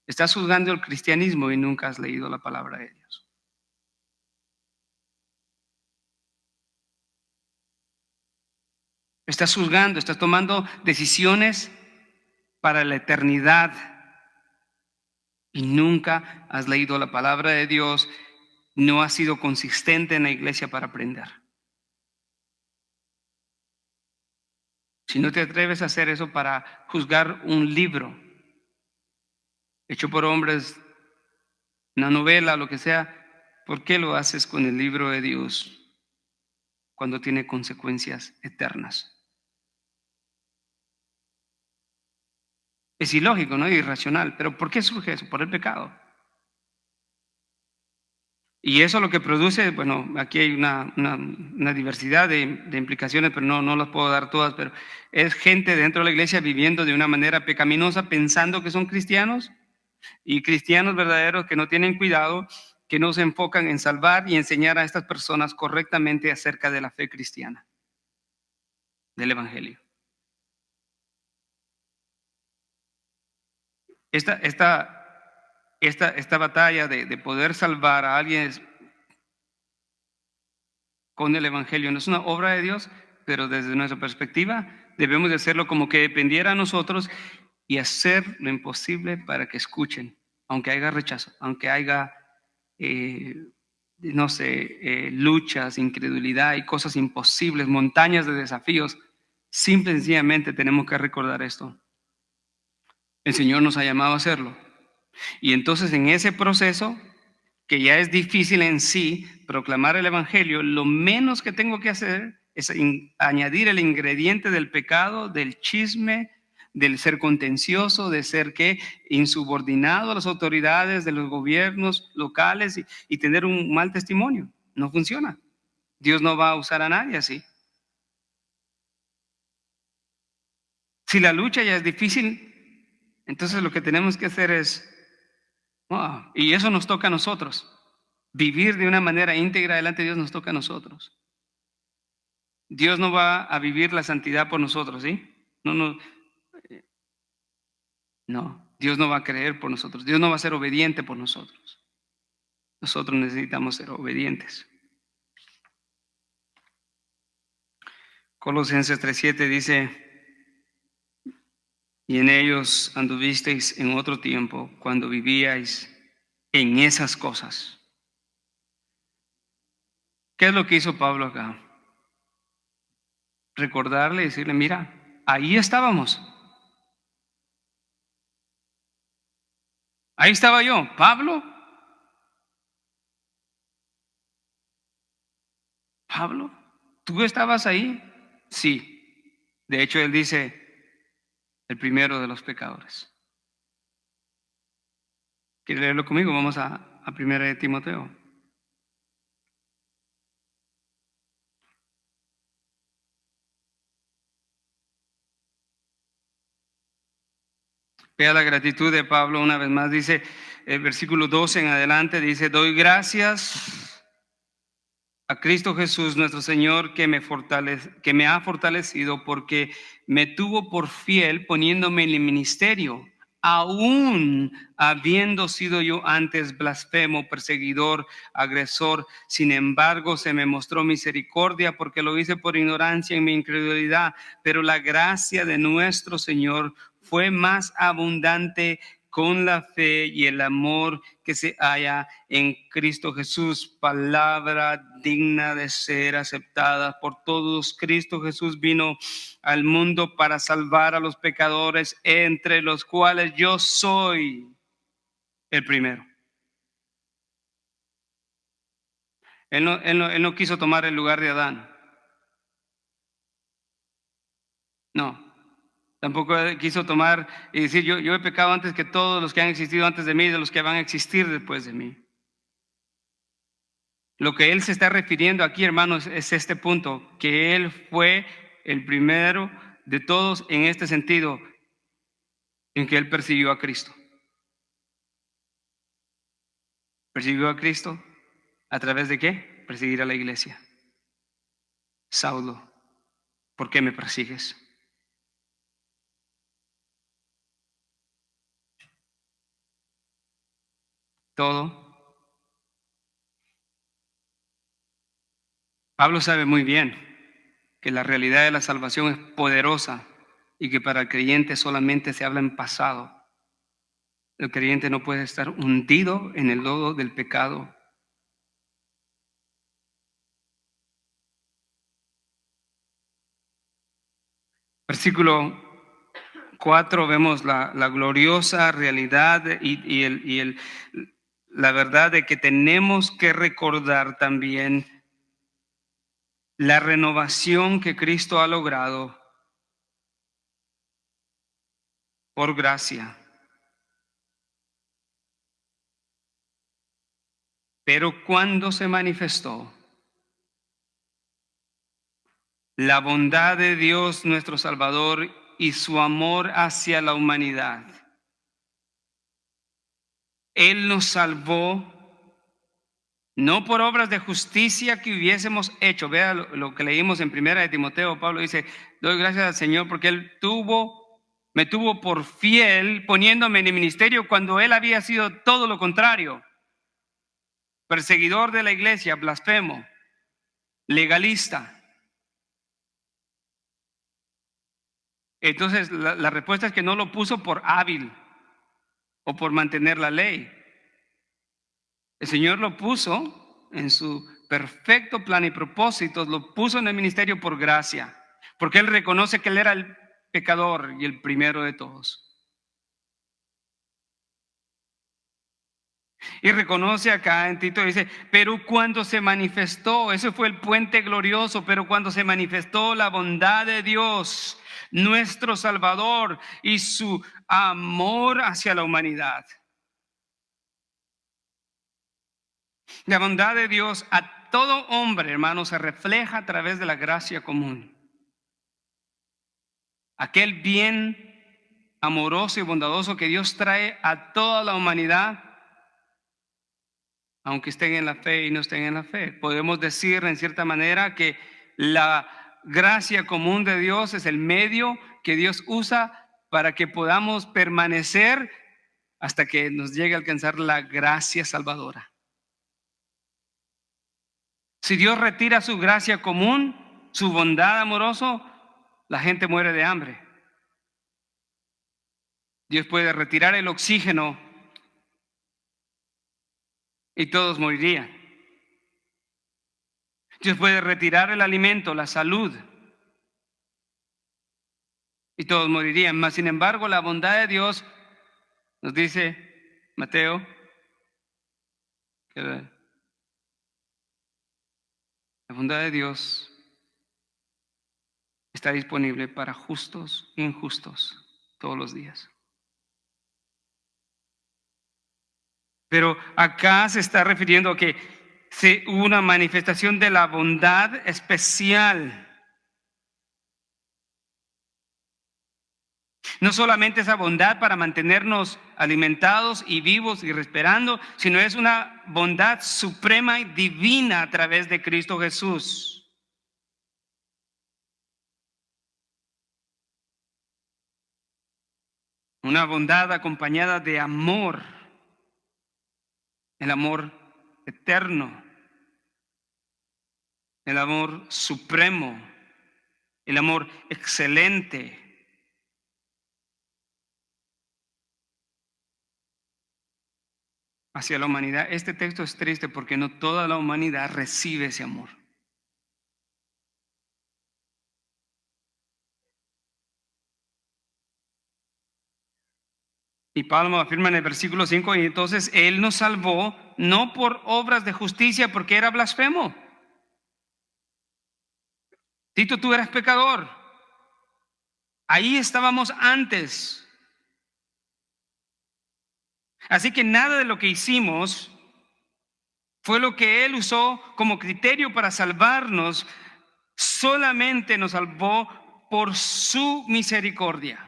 Estás juzgando el cristianismo y nunca has leído la palabra de Dios. Estás juzgando, estás tomando decisiones para la eternidad y nunca has leído la palabra de Dios, no has sido consistente en la iglesia para aprender. Si no te atreves a hacer eso para juzgar un libro hecho por hombres, una novela, lo que sea, ¿por qué lo haces con el libro de Dios cuando tiene consecuencias eternas? Es ilógico, ¿no? Irracional. Pero ¿por qué surge eso? Por el pecado. Y eso lo que produce, bueno, aquí hay una diversidad de implicaciones, pero no las puedo dar todas, pero es gente dentro de la iglesia viviendo de una manera pecaminosa, pensando que son cristianos, y cristianos verdaderos que no tienen cuidado, que no se enfocan en salvar y enseñar a estas personas correctamente acerca de la fe cristiana, del Evangelio. Esta batalla de poder salvar a alguien con el Evangelio no es una obra de Dios, pero desde nuestra perspectiva debemos de hacerlo como que dependiera a nosotros y hacer lo imposible para que escuchen, aunque haya rechazo, aunque haya, no sé, luchas, incredulidad y cosas imposibles, montañas de desafíos. Simple y sencillamente tenemos que recordar esto. El Señor nos ha llamado a hacerlo. Y entonces en ese proceso, que ya es difícil en sí proclamar el Evangelio, lo menos que tengo que hacer es añadir el ingrediente del pecado, del chisme, del ser contencioso, de ser insubordinado a las autoridades de los gobiernos locales y tener un mal testimonio. No funciona. Dios no va a usar a nadie así. Si la lucha ya es difícil, entonces lo que tenemos que hacer es, y eso nos toca a nosotros. Vivir de una manera íntegra delante de Dios nos toca a nosotros. Dios no va a vivir la santidad por nosotros, ¿sí? No, Dios no va a creer por nosotros. Dios no va a ser obediente por nosotros. Nosotros necesitamos ser obedientes. Colosenses 3:7 dice, y en ellos anduvisteis en otro tiempo cuando vivíais en esas cosas. ¿Qué es lo que hizo Pablo acá? Recordarle y decirle, mira, ahí estábamos. Ahí estaba yo, Pablo. Pablo, ¿tú estabas ahí? Sí. De hecho, él dice, el primero de los pecadores. ¿Quiere leerlo conmigo? Vamos a 1 de Timoteo. Vea la gratitud de Pablo una vez más. Dice, el versículo 12 en adelante, dice, doy gracias a Cristo Jesús nuestro Señor que me ha fortalecido porque me tuvo por fiel poniéndome en el ministerio aún habiendo sido yo antes blasfemo, perseguidor, agresor, sin embargo se me mostró misericordia porque lo hice por ignorancia en mi incredulidad, pero la gracia de nuestro Señor fue más abundante con la fe y el amor que se halla en Cristo Jesús, palabra digna de ser aceptada por todos. Cristo Jesús vino al mundo para salvar a los pecadores, entre los cuales yo soy el primero. Él no quiso tomar el lugar de Adán. No. Tampoco quiso tomar y decir, yo he pecado antes que todos los que han existido antes de mí y de los que van a existir después de mí. Lo que él se está refiriendo aquí, hermanos, es este punto, que él fue el primero de todos en este sentido, en que él persiguió a Cristo. ¿Persiguió a Cristo? ¿A través de qué? Perseguir a la iglesia. Saulo, ¿por qué me persigues? Todo. Pablo sabe muy bien que la realidad de la salvación es poderosa y que para el creyente solamente se habla en pasado. El creyente no puede estar hundido en el lodo del pecado. Versículo 4 vemos la gloriosa realidad y la verdad de que tenemos que recordar también la renovación que Cristo ha logrado por gracia. Pero cuando se manifestó la bondad de Dios nuestro Salvador y su amor hacia la humanidad, Él nos salvó no por obras de justicia que hubiésemos hecho. Vea lo que leímos en Primera de Timoteo. Pablo dice, doy gracias al Señor porque Él me tuvo por fiel poniéndome en el ministerio cuando Él había sido todo lo contrario. Perseguidor de la iglesia, blasfemo, legalista. Entonces la respuesta es que no lo puso por hábil o por mantener la ley. El Señor lo puso en su perfecto plan y propósito, lo puso en el ministerio por gracia, porque Él reconoce que Él era el pecador y el primero de todos. Y reconoce acá en Tito, dice, pero cuando se manifestó, ese fue el puente glorioso, pero cuando se manifestó la bondad de Dios, nuestro Salvador, y su amor hacia la humanidad. La bondad de Dios a todo hombre, hermano, se refleja a través de la gracia común. Aquel bien amoroso y bondadoso que Dios trae a toda la humanidad, aunque estén en la fe y no estén en la fe. Podemos decir en cierta manera que la gracia común de Dios es el medio que Dios usa para que podamos permanecer hasta que nos llegue a alcanzar la gracia salvadora. Si Dios retira su gracia común, su bondad amoroso, la gente muere de hambre. Dios puede retirar el oxígeno y todos morirían. Dios puede retirar el alimento, la salud, y todos morirían. Mas, sin embargo, la bondad de Dios, nos dice Mateo, que la bondad de Dios está disponible para justos e injustos todos los días. Pero acá se está refiriendo a que hubo una manifestación de la bondad especial. No solamente esa bondad para mantenernos alimentados y vivos y respirando, sino es una bondad suprema y divina a través de Cristo Jesús. Una bondad acompañada de amor, el amor eterno, el amor supremo, el amor excelente. Hacia la humanidad. Este texto es triste porque no toda la humanidad recibe ese amor. Y Pablo afirma en el versículo 5, y entonces Él nos salvó no por obras de justicia porque era blasfemo. Tito, tú eras pecador. Ahí estábamos antes. Así que nada de lo que hicimos fue lo que Él usó como criterio para salvarnos. Solamente nos salvó por su misericordia.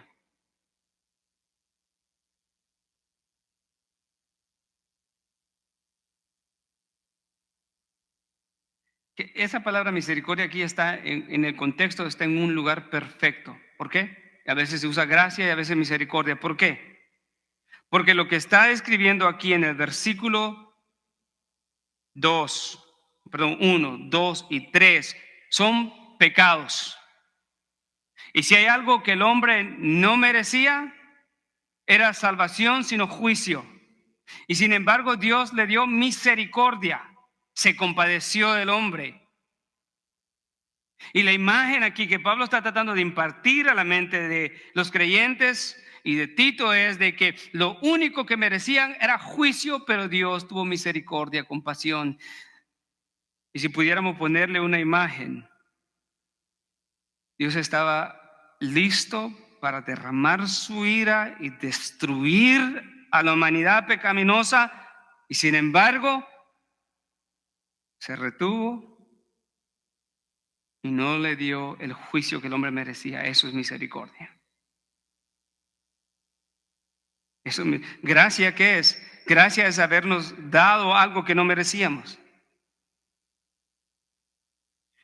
Que esa palabra misericordia aquí está en el contexto, está en un lugar perfecto. ¿Por qué? A veces se usa gracia y a veces misericordia. ¿Por qué? Porque lo que está escribiendo aquí en el versículo 1, 2 y 3 son pecados. Y si hay algo que el hombre no merecía, era salvación, sino juicio. Y sin embargo, Dios le dio misericordia, se compadeció del hombre. Y la imagen aquí que Pablo está tratando de impartir a la mente de los creyentes y de Tito es de que lo único que merecían era juicio, pero Dios tuvo misericordia, compasión. Y si pudiéramos ponerle una imagen, Dios estaba listo para derramar su ira y destruir a la humanidad pecaminosa, y sin embargo se retuvo y no le dio el juicio que el hombre merecía. Eso es misericordia. Eso, gracia, ¿qué es? Gracia es habernos dado algo que no merecíamos.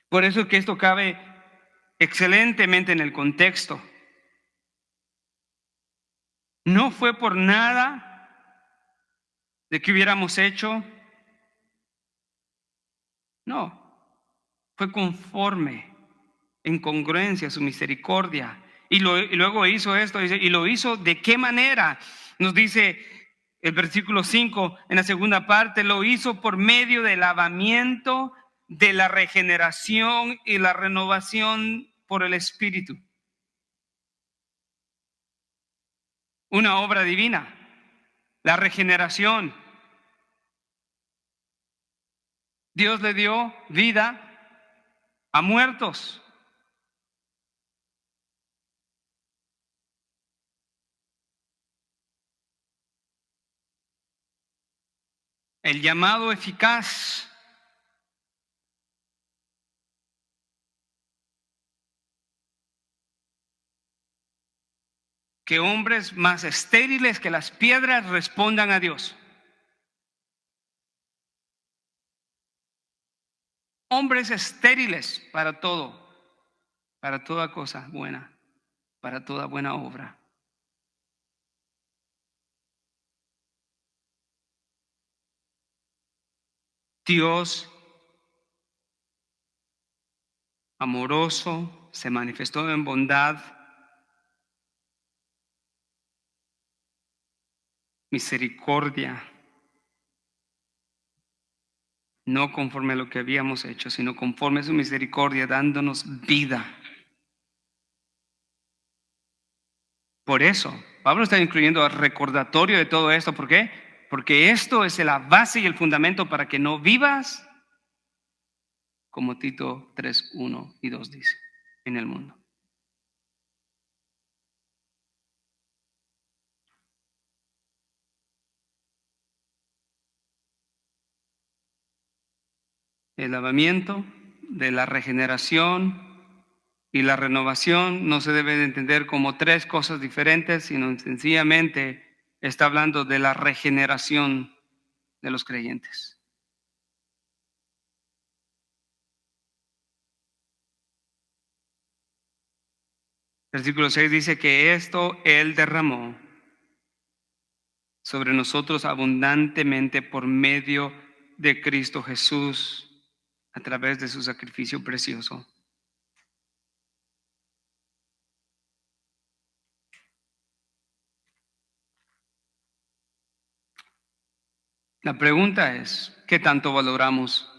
Por eso es que esto cabe excelentemente en el contexto. No fue por nada de que hubiéramos hecho. No, fue conforme, en congruencia a su misericordia. Y luego hizo esto, dice, y lo hizo ¿de qué manera? Nos dice el versículo 5 en la segunda parte, lo hizo por medio del lavamiento, de la regeneración y la renovación por el Espíritu. Una obra divina, la regeneración. Dios le dio vida a muertos. El llamado eficaz. Que hombres más estériles que las piedras respondan a Dios. Hombres estériles para todo, para toda cosa buena, para toda buena obra. Dios amoroso se manifestó en bondad, misericordia, no conforme a lo que habíamos hecho, sino conforme a su misericordia, dándonos vida. Por eso, Pablo está incluyendo el recordatorio de todo esto. ¿Por qué? Porque esto es la base y el fundamento para que no vivas como Tito 3, 1 y 2 dice, en el mundo. El lavamiento de la regeneración y la renovación no se debe de entender como tres cosas diferentes, sino sencillamente está hablando de la regeneración de los creyentes. Versículo 6 dice que esto Él derramó sobre nosotros abundantemente por medio de Cristo Jesús, a través de su sacrificio precioso. La pregunta es, ¿qué tanto valoramos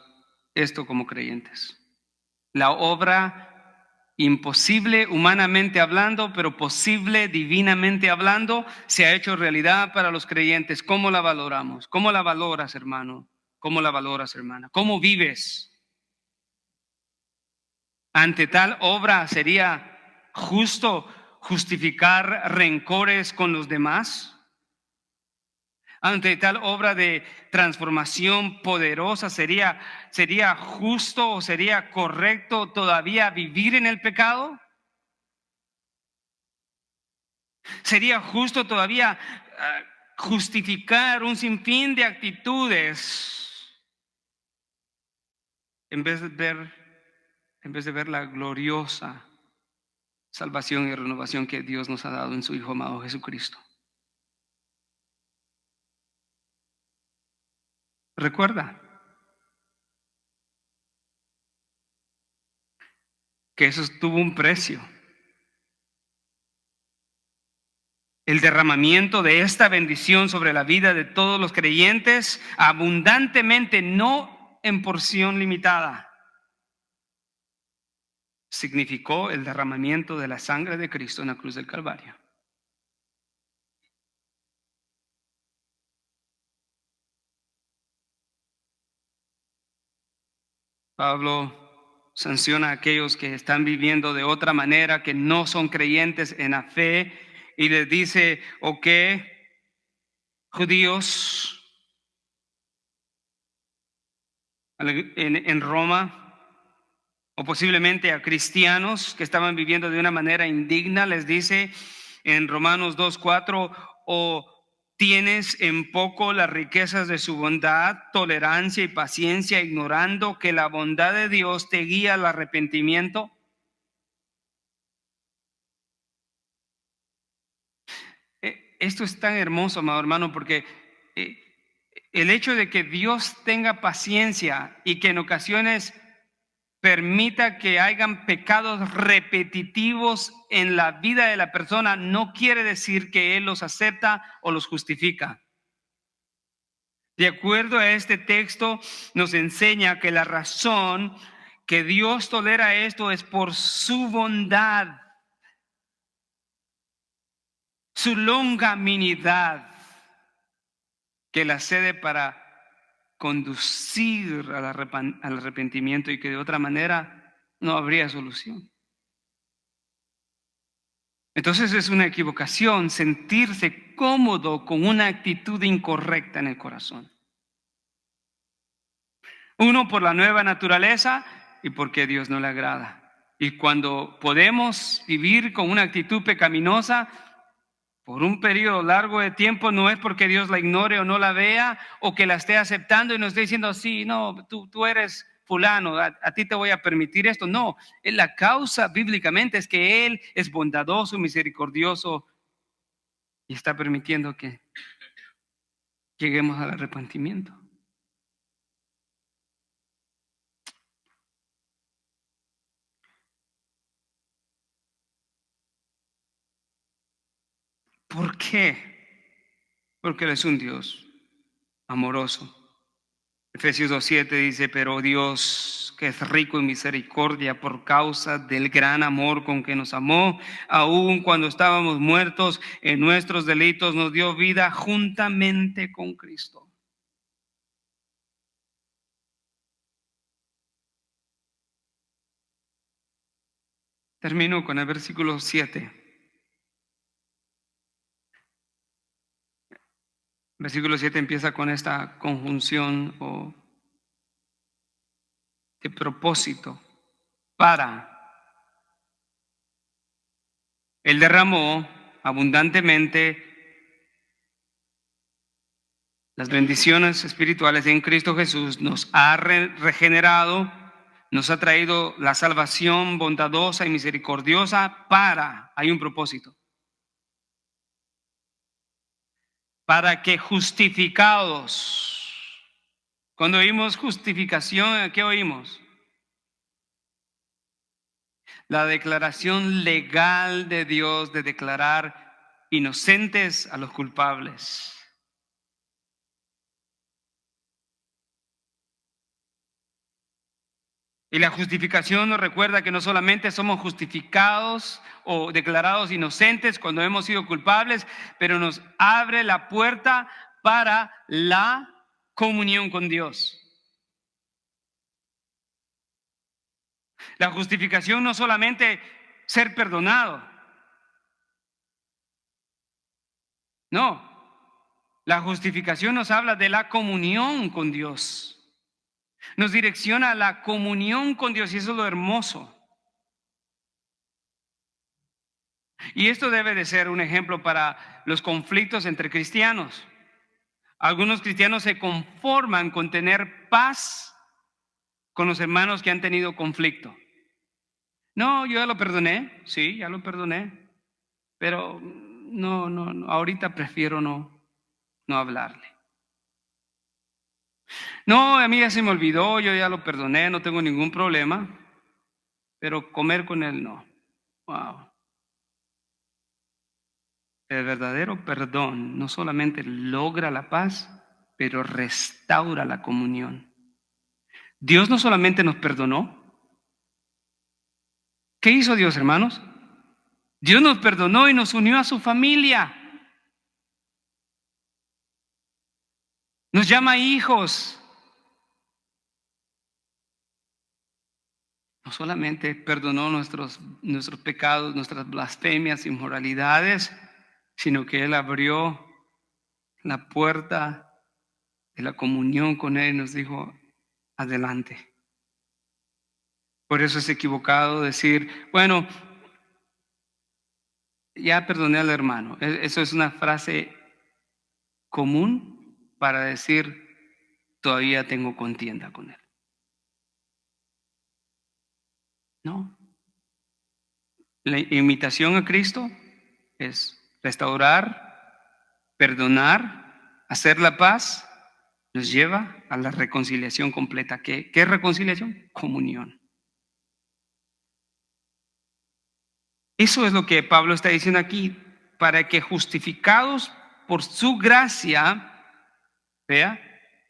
esto como creyentes? La obra imposible humanamente hablando, pero posible divinamente hablando, se ha hecho realidad para los creyentes. ¿Cómo la valoramos? ¿Cómo la valoras, hermano? ¿Cómo la valoras, hermana? ¿Cómo vives? Ante tal obra, ¿sería justo justificar rencores con los demás? Ante tal obra de transformación poderosa, ¿sería justo o sería correcto todavía vivir en el pecado? ¿Sería justo todavía justificar un sinfín de actitudes en vez de ver la gloriosa salvación y renovación que Dios nos ha dado en su Hijo amado Jesucristo? Recuerda que eso tuvo un precio. El derramamiento de esta bendición sobre la vida de todos los creyentes abundantemente, no en porción limitada, significó el derramamiento de la sangre de Cristo en la cruz del Calvario. Pablo sanciona a aquellos que están viviendo de otra manera, que no son creyentes en la fe, y les dice, ok, judíos en Roma, o posiblemente a cristianos que estaban viviendo de una manera indigna, les dice en Romanos 2:4, o tienes en poco las riquezas de su bondad, tolerancia y paciencia, ignorando que la bondad de Dios te guía al arrepentimiento. Esto es tan hermoso, amado hermano, porque el hecho de que Dios tenga paciencia y que en ocasiones permita que hayan pecados repetitivos en la vida de la persona, no quiere decir que Él los acepta o los justifica. De acuerdo a este texto, nos enseña que la razón que Dios tolera esto es por su bondad, su longanimidad, que la cede para conducir al arrepentimiento, y que de otra manera no habría solución. Entonces es una equivocación sentirse cómodo con una actitud incorrecta en el corazón. Uno, por la nueva naturaleza, y porque Dios no le agrada. Y cuando podemos vivir con una actitud pecaminosa por un periodo largo de tiempo, no es porque Dios la ignore o no la vea, o que la esté aceptando y nos esté diciendo, sí, no, tú eres fulano, a ti te voy a permitir esto. No, la causa bíblicamente es que Él es bondadoso, misericordioso, y está permitiendo que lleguemos al arrepentimiento. ¿Por qué? Porque Él es un Dios amoroso. Efesios 2:7 dice, pero Dios, que es rico en misericordia por causa del gran amor con que nos amó, aun cuando estábamos muertos en nuestros delitos, nos dio vida juntamente con Cristo. Termino con el versículo 7. Versículo 7 empieza con esta conjunción o de propósito. Para. Él derramó abundantemente las bendiciones espirituales en Cristo Jesús, nos ha regenerado, nos ha traído la salvación bondadosa y misericordiosa hay un propósito. para que justificados. Cuando oímos justificación, ¿qué oímos? La declaración legal de Dios de declarar inocentes a los culpables. Y la justificación nos recuerda que no solamente somos justificados o declarados inocentes cuando hemos sido culpables, pero nos abre la puerta para la comunión con Dios. La justificación no solamente ser perdonado. No, la justificación nos habla de la comunión con Dios. Nos direcciona a la comunión con Dios y eso es lo hermoso. Y esto debe de ser un ejemplo para los conflictos entre cristianos. Algunos cristianos se conforman con tener paz con los hermanos que han tenido conflicto. No, yo ya lo perdoné, sí, ya lo perdoné, pero no, ahorita prefiero no hablarle. No, a mí ya se me olvidó, yo ya lo perdoné, no tengo ningún problema, pero comer con él no. Wow. El verdadero perdón no solamente logra la paz, pero restaura la comunión. Dios no solamente nos perdonó. ¿Qué hizo Dios, hermanos? Dios nos perdonó y nos unió a su familia. Nos llama hijos. No solamente perdonó nuestros pecados, nuestras blasfemias, inmoralidades, sino que Él abrió la puerta de la comunión con Él y nos dijo, adelante. Por eso es equivocado decir, bueno, ya perdoné al hermano. Eso es una frase común para decir, todavía tengo contienda con él. No. La imitación a Cristo es restaurar, perdonar, hacer la paz, nos lleva a la reconciliación completa. ¿Qué es reconciliación? Comunión. Eso es lo que Pablo está diciendo aquí, para que justificados por su gracia, vea,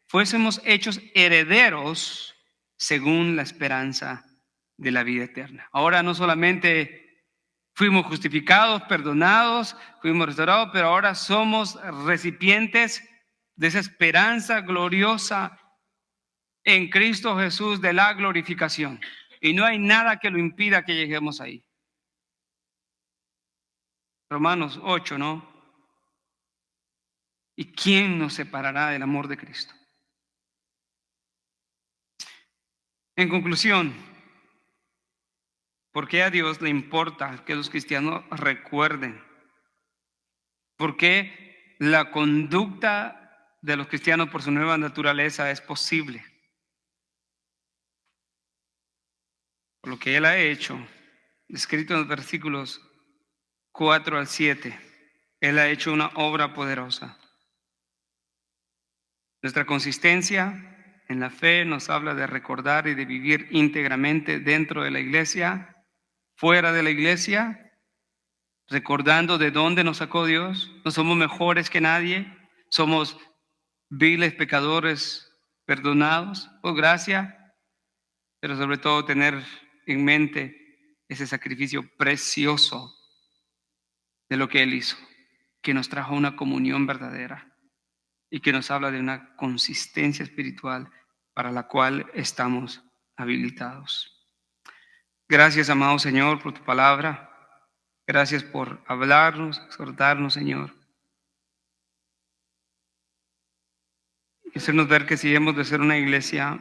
fuésemos hechos herederos según la esperanza de la vida eterna. Ahora no solamente fuimos justificados, perdonados, fuimos restaurados, pero ahora somos recipientes de esa esperanza gloriosa en Cristo Jesús de la glorificación. Y no hay nada que lo impida que lleguemos ahí. Romanos 8, ¿no? ¿Y quién nos separará del amor de Cristo? En conclusión, ¿por qué a Dios le importa que los cristianos recuerden? ¿Por qué la conducta de los cristianos por su nueva naturaleza es posible? Por lo que Él ha hecho, escrito en los versículos 4 al 7, Él ha hecho una obra poderosa. Nuestra consistencia en la fe nos habla de recordar y de vivir íntegramente dentro de la iglesia, fuera de la iglesia, recordando de dónde nos sacó Dios. No somos mejores que nadie, somos viles pecadores perdonados por gracia, pero sobre todo tener en mente ese sacrificio precioso de lo que Él hizo, que nos trajo una comunión verdadera y que nos habla de una consistencia espiritual para la cual estamos habilitados. Gracias, amado Señor, por tu palabra. Gracias por hablarnos, exhortarnos, Señor. Y hacernos ver que si hemos de ser una iglesia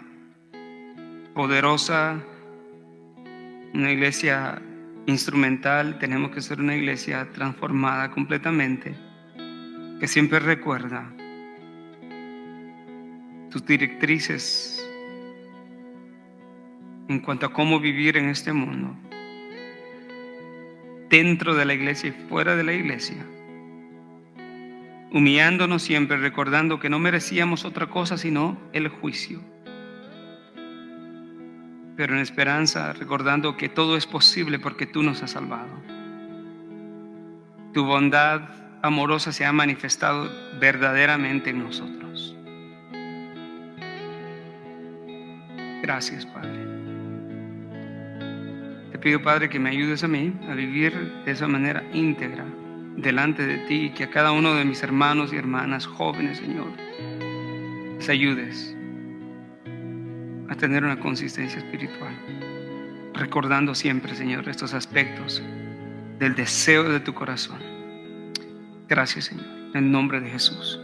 poderosa, una iglesia instrumental, tenemos que ser una iglesia transformada completamente, que siempre recuerda tus directrices en cuanto a cómo vivir en este mundo, dentro de la iglesia y fuera de la iglesia, humillándonos siempre, recordando que no merecíamos otra cosa sino el juicio. Pero en esperanza, recordando que todo es posible porque tú nos has salvado. Tu bondad amorosa se ha manifestado verdaderamente en nosotros. Gracias, Padre. Te pido, Padre, que me ayudes a mí a vivir de esa manera íntegra delante de ti, y que a cada uno de mis hermanos y hermanas jóvenes, Señor, les ayudes a tener una consistencia espiritual, recordando siempre, Señor, estos aspectos del deseo de tu corazón. Gracias, Señor, en el nombre de Jesús.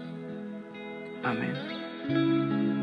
Amén.